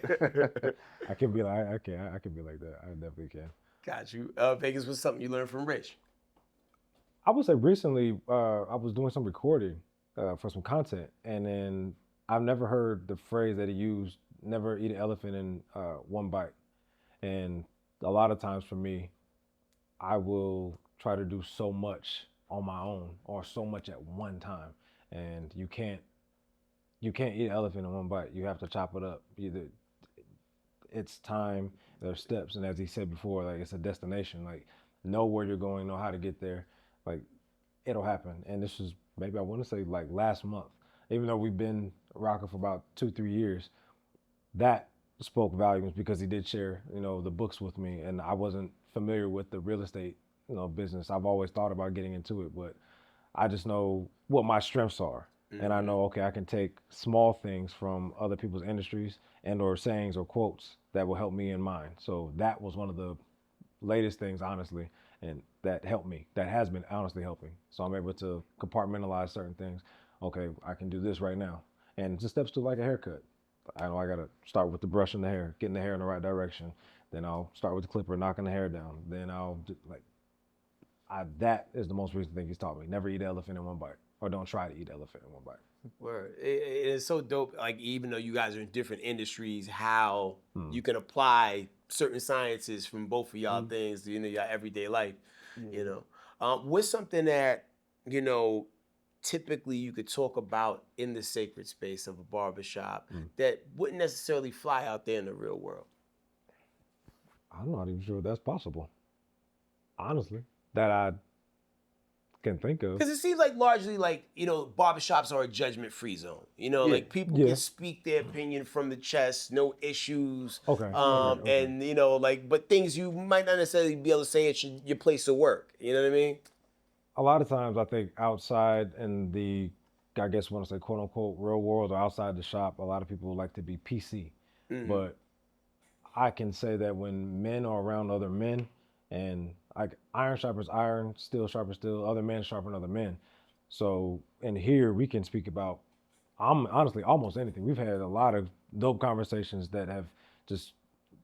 Speaker 2: I can be like I can be like that. I definitely can.
Speaker 1: Got you. Vegas was something you learned from Rich.
Speaker 2: I would say recently I was doing some recording for some content, and then I've never heard the phrase that he used, "Never eat an elephant in one bite," and a lot of times for me, I will try to do so much on my own or so much at one time, and you can't eat an elephant in one bite. You have to chop it up. It's time, there's steps, and as he said before, like it's a destination. Like know where you're going, know how to get there. Like it'll happen. And this is maybe I want to say like last month, even though we've been rocking for about 2-3 years, that spoke volumes because he did share, the books with me, and I wasn't familiar with the real estate, business. I've always thought about getting into it, but I just know what my strengths are. And I know, okay, I can take small things from other people's industries and or sayings or quotes that will help me in mine. So that was one of the latest things, honestly, and that helped me. That has been honestly helping. So I'm able to compartmentalize certain things. Okay, I can do this right now. And just steps to like a haircut. I know I gotta start with the brushing the hair, getting the hair in the right direction. Then I'll start with the clipper, knocking the hair down. Then I'll that is the most recent thing he's taught me. Never eat an elephant in one bite, or don't try to eat an elephant in one bite.
Speaker 1: Word. It's so dope. Like even though you guys are in different industries, how you can apply certain sciences from both of y'all things, your everyday life. What's something that typically you could talk about in the sacred space of a barbershop that wouldn't necessarily fly out there in the real world?
Speaker 2: I'm not even sure that's possible, honestly, that I can think of.
Speaker 1: Because it seems like largely like, barbershops are a judgment-free zone. Like people can speak their opinion from the chest, no issues.
Speaker 2: Okay.
Speaker 1: And, but things you might not necessarily be able to say at your place of work. You know what I mean?
Speaker 2: A lot of times I think outside in the, I guess want to say quote unquote real world or outside the shop, a lot of people like to be PC. But I can say that when men are around other men, and like iron sharpens iron, steel sharpens steel, other men sharpen other men. So in here we can speak about, honestly, almost anything. We've had a lot of dope conversations that have just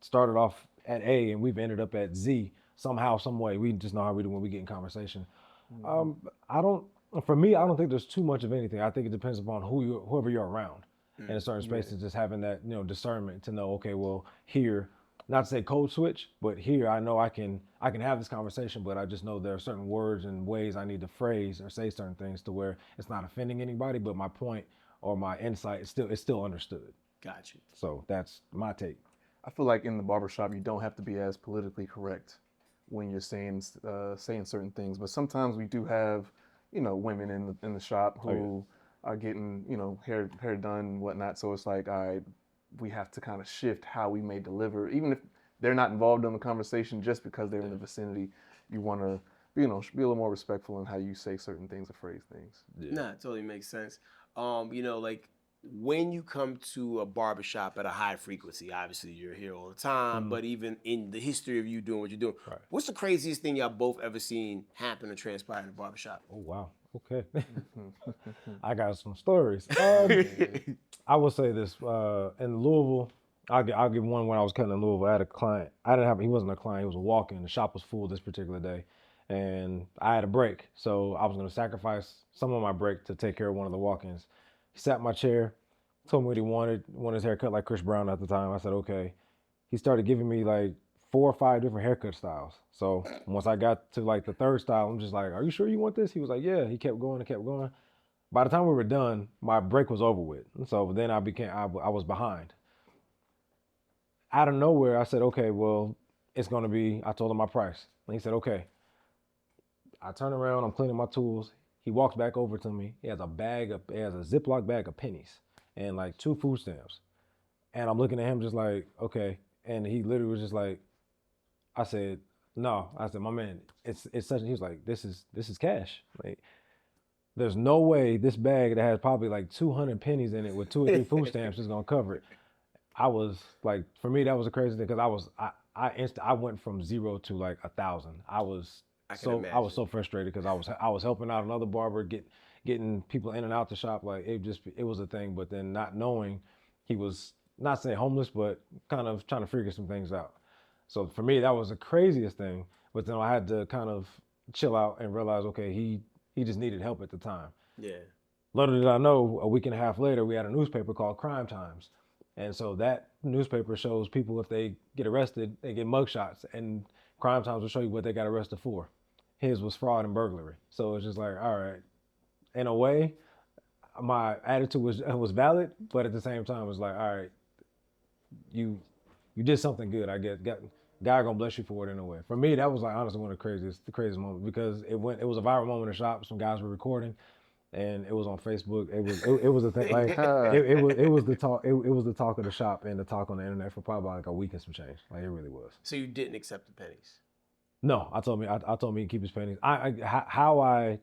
Speaker 2: started off at A and we've ended up at Z somehow, some way. We just know how we do when we get in conversation. For me, I don't think there's too much of anything. I think it depends upon whoever you're around. And in certain spaces, just having that, discernment to know, okay, well, here, not to say code switch, but here I know I can have this conversation, but I just know there are certain words and ways I need to phrase or say certain things to where it's not offending anybody, but my point or my insight is still understood.
Speaker 1: Got you.
Speaker 2: So that's my take.
Speaker 3: I feel like in the barbershop, you don't have to be as politically correct when you're saying certain things, but sometimes we do have, women in the shop who are getting, hair done and whatnot. So it's like, all right, we have to kind of shift how we may deliver, even if they're not involved in the conversation, just because they're in the vicinity. You want to, be a little more respectful in how you say certain things or phrase things.
Speaker 2: Yeah.
Speaker 1: Nah, it totally makes sense. Like when you come to a barbershop at a high frequency, obviously you're here all the time, but even in the history of you doing what you're doing, what's the craziest thing y'all both ever seen happen or transpire in a barbershop?
Speaker 2: Oh, wow. Okay. I got some stories. I will say this. In Louisville, I'll give one when I was cutting in Louisville. I had a client. He wasn't a client, he was a walk-in. The shop was full this particular day. And I had a break. So I was gonna sacrifice some of my break to take care of one of the walk-ins. He sat in my chair, told me what he wanted his hair cut like Chris Brown at the time. I said, okay. He started giving me like 4 or 5 different haircut styles. So once I got to like the third style, I'm just like, are you sure you want this? He was like, yeah. He kept going and kept going. By the time we were done, my break was over with. And so then I was behind. Out of nowhere, I said, okay, well, it's going to be, I told him my price. And he said, okay. I turn around, I'm cleaning my tools. He walks back over to me. He has a Ziploc bag of pennies and like 2 food stamps. And I'm looking at him just like, okay. And he literally was just like, I said, no. I said, my man, it's such, he was like, this is cash. Like, there's no way this bag that has probably like 200 pennies in it with 2 or 3 food stamps is gonna cover it. I was like, for me, that was a crazy thing because I went from 0 to like 1,000. I was so frustrated because I was helping out another barber getting people in and out the shop. Like it was a thing. But then not knowing he was not saying homeless, but kind of trying to figure some things out. So for me, that was the craziest thing. But then I had to kind of chill out and realize, okay, he just needed help at the time.
Speaker 1: Yeah.
Speaker 2: Little did I know, a week and a half later, we had a newspaper called Crime Times. And so that newspaper shows people if they get arrested, they get mugshots. And Crime Times will show you what they got arrested for. His was fraud and burglary. So it's just like, all right. In a way, my attitude was valid, but at the same time, it was like, all right, you did something good, I guess. God gonna bless you for it in a way. For me, that was like honestly one of the craziest moments because it was a viral moment in the shop. Some guys were recording, and it was on Facebook. It was a thing like it was the talk. It was the talk of the shop and the talk on the internet for probably like a week and some change. Like it really was.
Speaker 1: So you didn't accept the pennies?
Speaker 2: No, I told me to keep his pennies. How I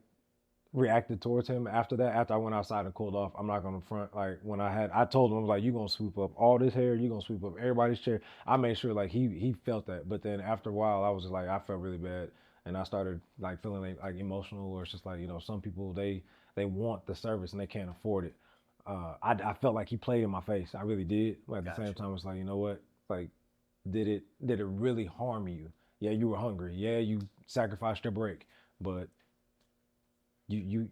Speaker 2: reacted towards him after that, after I went outside and cooled off, I'm not gonna front. Like when I told him, I was like, you gonna sweep up all this hair, you gonna sweep up everybody's chair. I made sure like he felt that. But then after a while, I was just like, I felt really bad. And I started like feeling like emotional, or it's just like, some people they want the service and they can't afford it. I felt like he played in my face. I really did. But at the same time, it's like, you know what? Like, did it really harm you? Yeah, you were hungry. Yeah, you sacrificed your break, but you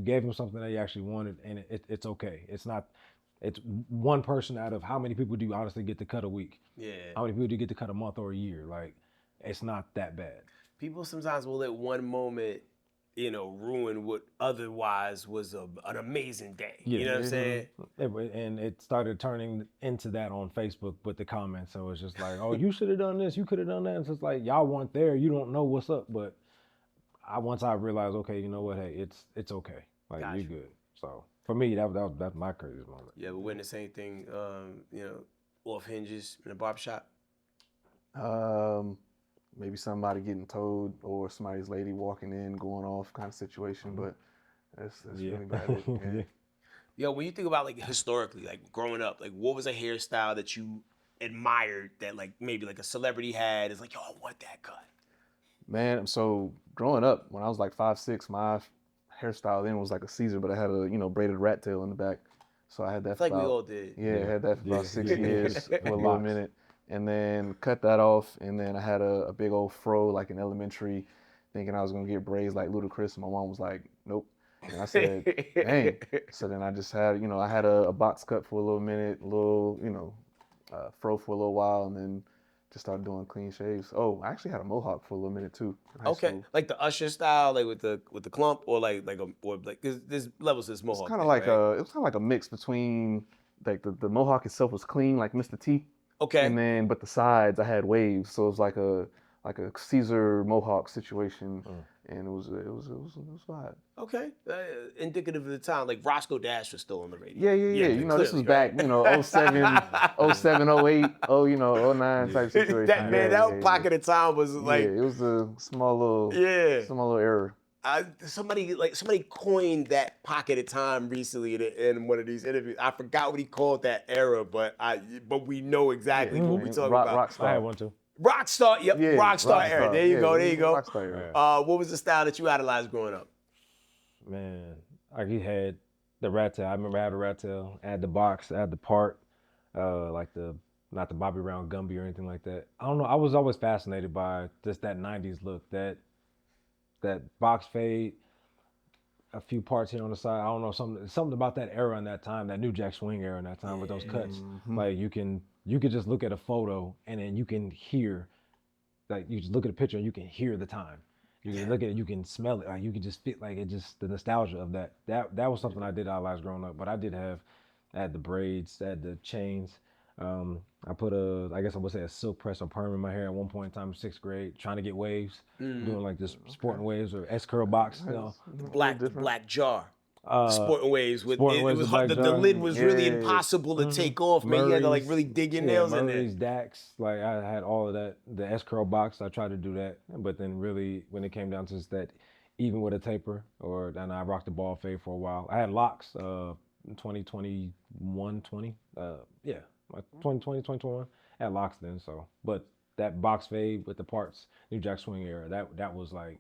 Speaker 2: gave him something that he actually wanted, and it's okay. It's one person out of how many people do you honestly get to cut a week?
Speaker 1: Yeah.
Speaker 2: How many people do you get to cut a month or a year? Like, it's not that bad.
Speaker 1: People sometimes will let one moment, ruin what otherwise was an amazing day.
Speaker 2: Yeah.
Speaker 1: You know what I'm saying?
Speaker 2: And it started turning into that on Facebook with the comments. So it's just like, oh, you should have done this, you could have done that. And it's just like, y'all weren't there, you don't know what's up. But once I realized, okay, you know what, hey, it's okay. Like, you good. So for me, that's my craziest moment.
Speaker 1: Yeah, but when the same thing, off hinges in a barbershop?
Speaker 3: Maybe somebody getting towed or somebody's lady walking in, going off kind of situation, but that's really bad. Yeah.
Speaker 1: Yo, when you think about like historically, like growing up, like what was a hairstyle that you admired that like maybe like a celebrity had? It's like, yo, I want that cut.
Speaker 3: Man, so growing up, when I was like 5'6", my hairstyle then was like a Caesar, but I had a braided rat tail in the back. So I had that
Speaker 1: for about, we all did.
Speaker 3: Yeah, I had that for about 6 years for a little minute. And then cut that off, and then I had a big old fro like in elementary, thinking I was gonna get braids like Ludacris. And my mom was like, nope. And I said, dang. So then I just had, I had a box cut for a little minute, fro for a little while, and then just started doing clean shaves. Oh, I actually had a mohawk for a little minute too.
Speaker 1: Okay, school. Like the Usher style, like with the clump, or like there's levels to this mohawk.
Speaker 3: It's kind of like it was kind of like a mix between like the mohawk itself was clean, like Mr. T.
Speaker 1: Okay.
Speaker 3: And then, but the sides I had waves, so it was like a Caesar mohawk situation, and it was vibe.
Speaker 1: Okay, indicative of the time. Like Roscoe Dash was still on the radio.
Speaker 3: Yeah. This was back, 07, 08, 09 type situation.
Speaker 1: That pocket of time was like.
Speaker 3: Yeah, it was a small little error.
Speaker 1: Somebody coined that pocket of time recently in one of these interviews. I forgot what he called that era, but we know exactly what we're talking about.
Speaker 3: Rockstar.
Speaker 2: I had one too.
Speaker 1: Rockstar, yep, yeah, Rockstar era. There you go.
Speaker 3: Rockstar era.
Speaker 1: What was the style that you idolized growing up?
Speaker 2: Man, like he had the rat tail. I remember I had a rat tail. I had the box. I had the part, like the not the Bobby Brown Gumby or anything like that. I don't know. I was always fascinated by just that '90s look, that box fade, a few parts here on the side. I don't know, something about that era and that time, that New Jack Swing era and that time with those cuts. Like you could just look at a photo and then you can hear, like you just look at a picture and you can hear the time. You can look at it, you can smell it, like you can just feel like it, just the nostalgia of that. That was something I did idolize growing up. But I had the braids, I had the chains. I put I guess I would say a silk press or perm in my hair at one point in time in 6th grade, trying to get waves, doing like this sporting waves or S curl box. You know,
Speaker 1: The black jar. Sporting waves with
Speaker 2: Sporting
Speaker 1: it
Speaker 2: Waves,
Speaker 1: was
Speaker 2: the
Speaker 1: hard,
Speaker 2: black
Speaker 1: the
Speaker 2: jar.
Speaker 1: lid was really
Speaker 3: Yeah.
Speaker 1: impossible to take off, man. You had to like really dig your nails in there.
Speaker 2: Murray's, Dax, like I had all of that. The S curl box, I tried to do that, but then really when it came down to just that, even with a taper, and I rocked the ball fade for a while. I had locks, 2021, 20, yeah, like 2020, 2021. I had locks then, so but that box fade with the parts, New Jack Swing era, that was like,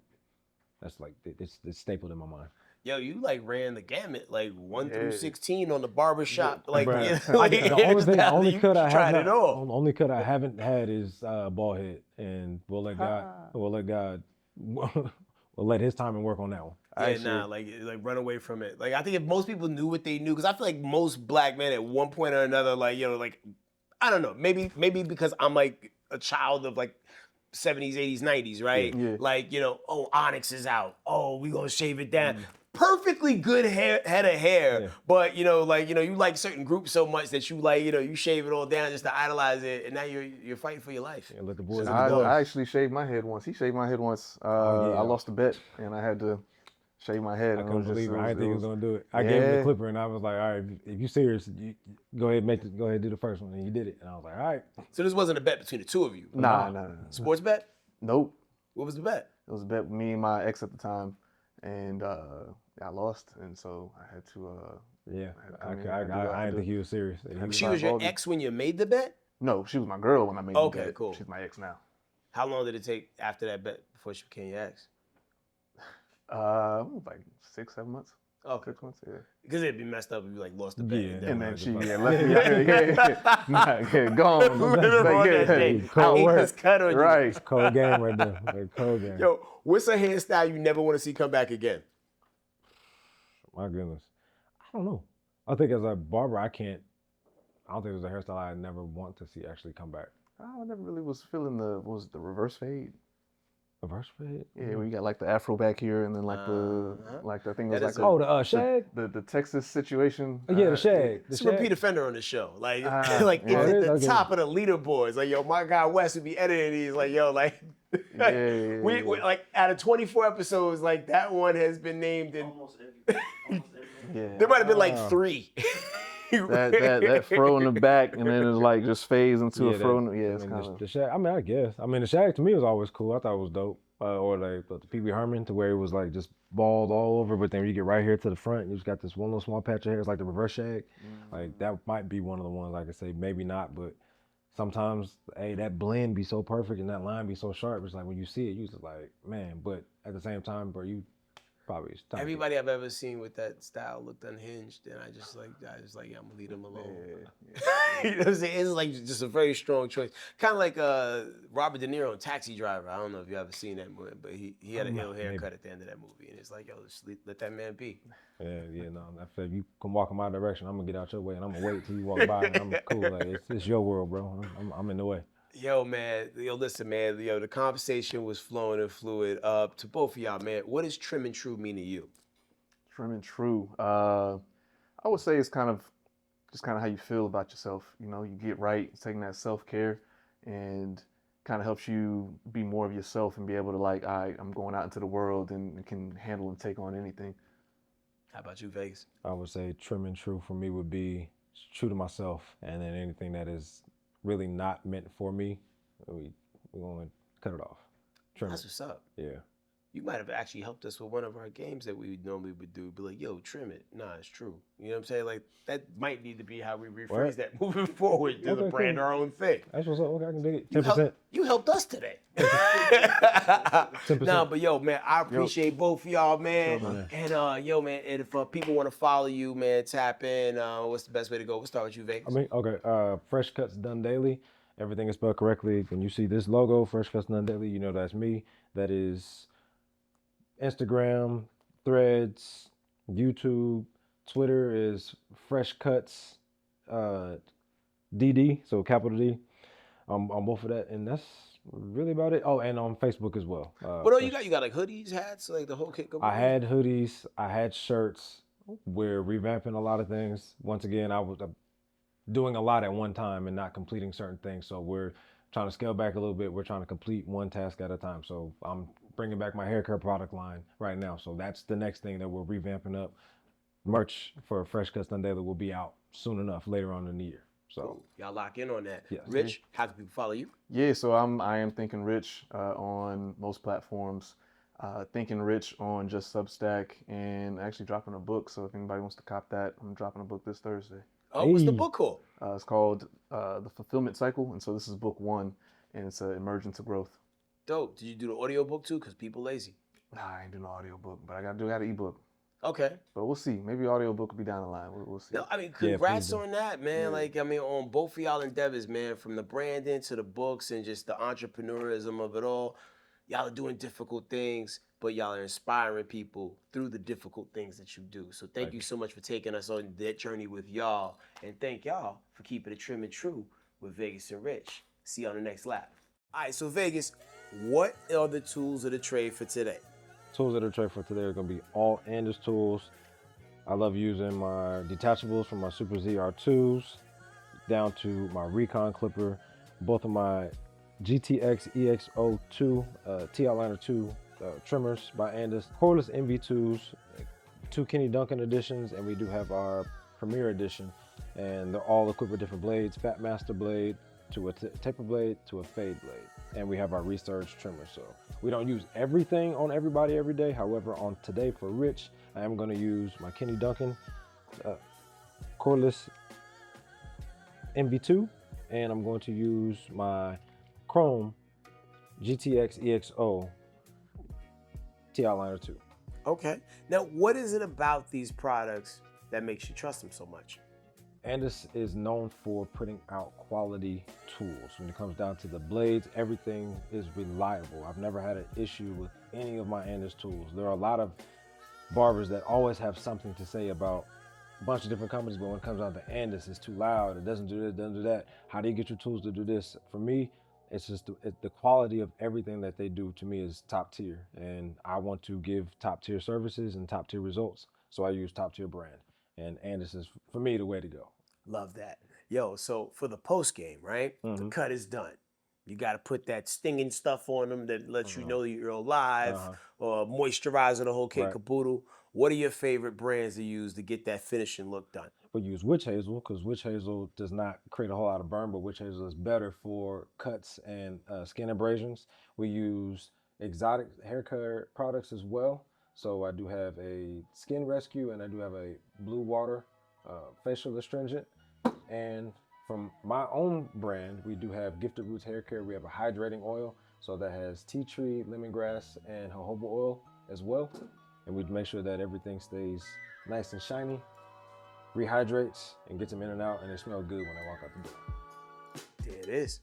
Speaker 2: that's like it's stapled in my mind.
Speaker 1: Yo, you like ran the gamut, like 1 through
Speaker 3: Yeah.
Speaker 1: 16 on the barbershop, like,
Speaker 2: Bruh.
Speaker 1: you know, like
Speaker 2: The only
Speaker 1: you
Speaker 2: cut I
Speaker 1: tried
Speaker 2: have
Speaker 1: it all.
Speaker 2: only cut I haven't had is bald head, and we'll let God we'll let his timing work on that one.
Speaker 1: Yeah, nah, like run away from it. Like I think if most people knew what they knew, because I feel like most black men at one point or another, like like I don't know, maybe because I'm like a child of like 70s, 80s, 90s, right?
Speaker 3: Yeah.
Speaker 1: Like oh, Onyx is out. Oh, we gonna shave it down. Perfectly good head of hair, but you like certain groups so much that you like you shave it all down just to idolize it, and now you're fighting for your life.
Speaker 2: Yeah, let the boys.
Speaker 3: I actually shaved my head once. He shaved my head once. I lost a bet and I had to shave my head.
Speaker 2: I
Speaker 3: and
Speaker 2: couldn't believe it. I didn't think he was gonna do it. I gave him the clipper and I was like, all right, if you're serious, you go ahead and do the first one. And he did it, and I was like, all right.
Speaker 1: So this wasn't a bet between the two of you.
Speaker 3: Nah.
Speaker 1: Sports bet?
Speaker 3: Nope.
Speaker 1: What was the bet?
Speaker 3: It was a bet with me and my ex at the time, and I lost, and so I had to.
Speaker 2: I didn't think he was serious.
Speaker 1: She was your ex when you made the bet?
Speaker 3: No, she was my girl when I made the bet.
Speaker 1: Okay, cool.
Speaker 3: She's my ex now.
Speaker 1: How long did it take after that bet before she became your ex?
Speaker 3: Like 6, 7 months.
Speaker 1: Okay.
Speaker 3: 6 months, yeah.
Speaker 1: Because it'd be messed up if you like lost the bet.
Speaker 2: Yeah.
Speaker 3: And then she left me. Yeah, gone.
Speaker 1: Cold work. Cut on you.
Speaker 3: Right.
Speaker 2: Cold game right there. Like, cold game.
Speaker 1: Yo, what's a hairstyle you never want to see come back again?
Speaker 2: My goodness. I don't know. I think as a barber, I don't think there's a hairstyle I never want to see actually come back.
Speaker 3: I never really was feeling the reverse fade.
Speaker 2: Reverse fade?
Speaker 3: Yeah, where you got like the afro back here and then like I think it was like
Speaker 2: the shag?
Speaker 3: The Texas situation.
Speaker 2: Yeah, the shag.
Speaker 1: It's a repeat offender on the show. Like, it's
Speaker 2: yeah,
Speaker 1: at the
Speaker 2: okay.
Speaker 1: top of the leaderboards. Like, yo, my guy Wes would be editing these. Like, yo, like, we like out of 24 episodes, like that one has been named in.
Speaker 4: Almost every.
Speaker 1: There might have been like 3.
Speaker 3: that fro in the back and then it's like just fades into a fro. It's kind of
Speaker 2: the shag. I mean, I guess. I mean, the shag to me was always cool. I thought it was dope. Or like the Pee Wee Herman, to where it was like just bald all over, but then when you get right here to the front, you just got this one little small patch of hair. It's like the reverse shag. Like that might be one of the ones. Like I say, maybe not, but sometimes, hey, that blend be so perfect and that line be so sharp. It's like when you see it, you just like, man. But at the same time, bro, you probably
Speaker 1: everybody I've ever seen with that style looked unhinged, and I just like, yeah, I'm gonna leave them alone. You know what I'm saying? It's like just a very strong choice, kind of like Robert De Niro in Taxi Driver. I don't know if you ever seen that movie, but he had an ill haircut at the end of that movie, and it's like, yo, just let that man be.
Speaker 2: Yeah, no. I feel you can walk in my direction, I'm gonna get out your way, and I'm gonna wait till you walk by, and I'm cool. Like it's your world, bro. I'm in the way.
Speaker 1: Yo, man. Yo, listen, man. Yo, the conversation was flowing and fluid. To both of y'all, man, what does trim and true mean to you?
Speaker 3: Trim and true. I would say it's kind of how you feel about yourself. You know, you get right, taking that self-care, and kind of helps you be more of yourself and be able to like, I'm going out into the world and can handle and take on anything.
Speaker 1: How about you, Vegas?
Speaker 2: I would say trim and true for me would be true to myself, and then anything that is really not meant for me, we're gonna cut it off. Trim
Speaker 1: That's
Speaker 2: it.
Speaker 1: what's up.
Speaker 2: Yeah.
Speaker 1: You might have actually helped us with one of our games that we normally would do. Be like, yo, trim it. Nah, it's true. You know what I'm saying? Like, that might need to be how we rephrase
Speaker 2: Word.
Speaker 1: that moving forward to the
Speaker 2: Okay,
Speaker 1: brand
Speaker 2: cool.
Speaker 1: our own thing.
Speaker 2: That's what's up. Okay, I can dig it.
Speaker 1: You
Speaker 2: 10%.
Speaker 1: You helped us today.
Speaker 2: 10%.
Speaker 1: Nah, but yo, man, I appreciate both of y'all, man.
Speaker 2: Sure, man.
Speaker 1: And yo, man, and if people want to follow you, man, tap in. What's the best way to go? We'll start with you, Vegas.
Speaker 2: Fresh Cuts Done Daily. Everything is spelled correctly. When you see this logo, Fresh Cuts Done Daily, you know that's me. That is Instagram, Threads, YouTube, Twitter is Fresh Cuts DD, so capital D. On both of that, and that's really about it. Oh, and on Facebook as well.
Speaker 1: What else you got? You got like hoodies, hats, like the whole kit.
Speaker 2: I had hoodies, I had shirts. We're revamping a lot of things. Once again, I was doing a lot at one time and not completing certain things. So we're trying to scale back a little bit. We're trying to complete one task at a time. So I'm bringing back my hair care product line right now. So that's the next thing that we're revamping up. Merch for Fresh Cuts Done Daily will be out soon enough later on in the year. So
Speaker 1: y'all lock in on that.
Speaker 2: Yes.
Speaker 1: Rich, how can people follow you?
Speaker 3: Yeah, so I am Thinking Rich on most platforms. Thinking Rich on just Substack, and actually dropping a book. So if anybody wants to cop that, I'm dropping a book this Thursday.
Speaker 1: Oh, what's the book called?
Speaker 3: It's called The Fulfillment Cycle, and so this is book 1, and it's Emergence to Growth.
Speaker 1: Dope. Did you do the audio book too? Because people lazy.
Speaker 3: Nah, I ain't doing an audio book, but I got an ebook.
Speaker 1: Okay.
Speaker 3: But we'll see. Maybe audio book will be down the line. We'll see.
Speaker 1: No, I mean, congrats on that, man. Yeah. Like, I mean, on both of y'all endeavors, man, from the branding to the books and just the entrepreneurism of it all. Y'all are doing difficult things, but y'all are inspiring people through the difficult things that you do. So thank you so much for taking us on that journey with y'all. And thank y'all for keeping it trim and true with Vegas and Rich. See you on the next lap. All right, so Vegas, what are the tools of the trade for today?
Speaker 2: Tools of the trade for today are going to be all Anders tools. I love using my detachables from my Super ZR2s down to my Recon clipper, both of my GTX EX02 T-Liner 2 trimmers by Anders, cordless MV2s, 2 Kenny Duncan editions, and we do have our Premier edition, and they're all equipped with different blades, Fat Master blade to a taper blade to a fade blade. And we have our Resurge trimmer. So we don't use everything on everybody every day. However, on today for Rich, I am going to use my Kenny Duncan cordless MV2, and I'm going to use my Chrome GTX EXO T-Liner 2.
Speaker 1: Okay. Now, what is it about these products that makes you trust them so much?
Speaker 2: Anders is known for putting out quality tools. When it comes down to the blades, everything is reliable. I've never had an issue with any of my Anders tools. There are a lot of barbers that always have something to say about a bunch of different companies, but when it comes down to Anders, it's too loud, it doesn't do this, doesn't do that. How do you get your tools to do this? For me, it's just the quality of everything that they do to me is top tier, and I want to give top tier services and top tier results. So I use top tier brand. And Anders is, for me, the way to go.
Speaker 1: Love that. Yo, so for the post game, right? The cut is done. You got to put that stinging stuff on them that lets you know you're alive, or moisturizer, the whole kit caboodle. What are your favorite brands to use to get that finishing look done?
Speaker 2: We use witch hazel because witch hazel does not create a whole lot of burn, but witch hazel is better for cuts and skin abrasions. We use exotic hair care products as well. So I do have a skin rescue and I do have a blue water facial astringent. And from my own brand, we do have Gifted Roots hair care. We have a hydrating oil. So that has tea tree, lemongrass, and jojoba oil as well. And we make sure that everything stays nice and shiny, rehydrates, and gets them in and out, and they smell good when I walk out the door.
Speaker 1: There it is.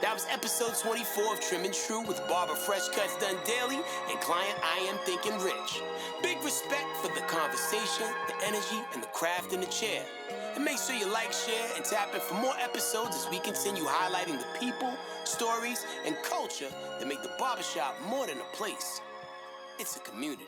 Speaker 1: That was episode 24 of Trim and True with Barber Fresh Cuts Done Daily and client I Am Thinking Rich. Big respect for the conversation, the energy, and the craft in the chair. And make sure you like, share, and tap in for more episodes as we continue highlighting the people, stories, and culture that make the barbershop more than a place. It's a community.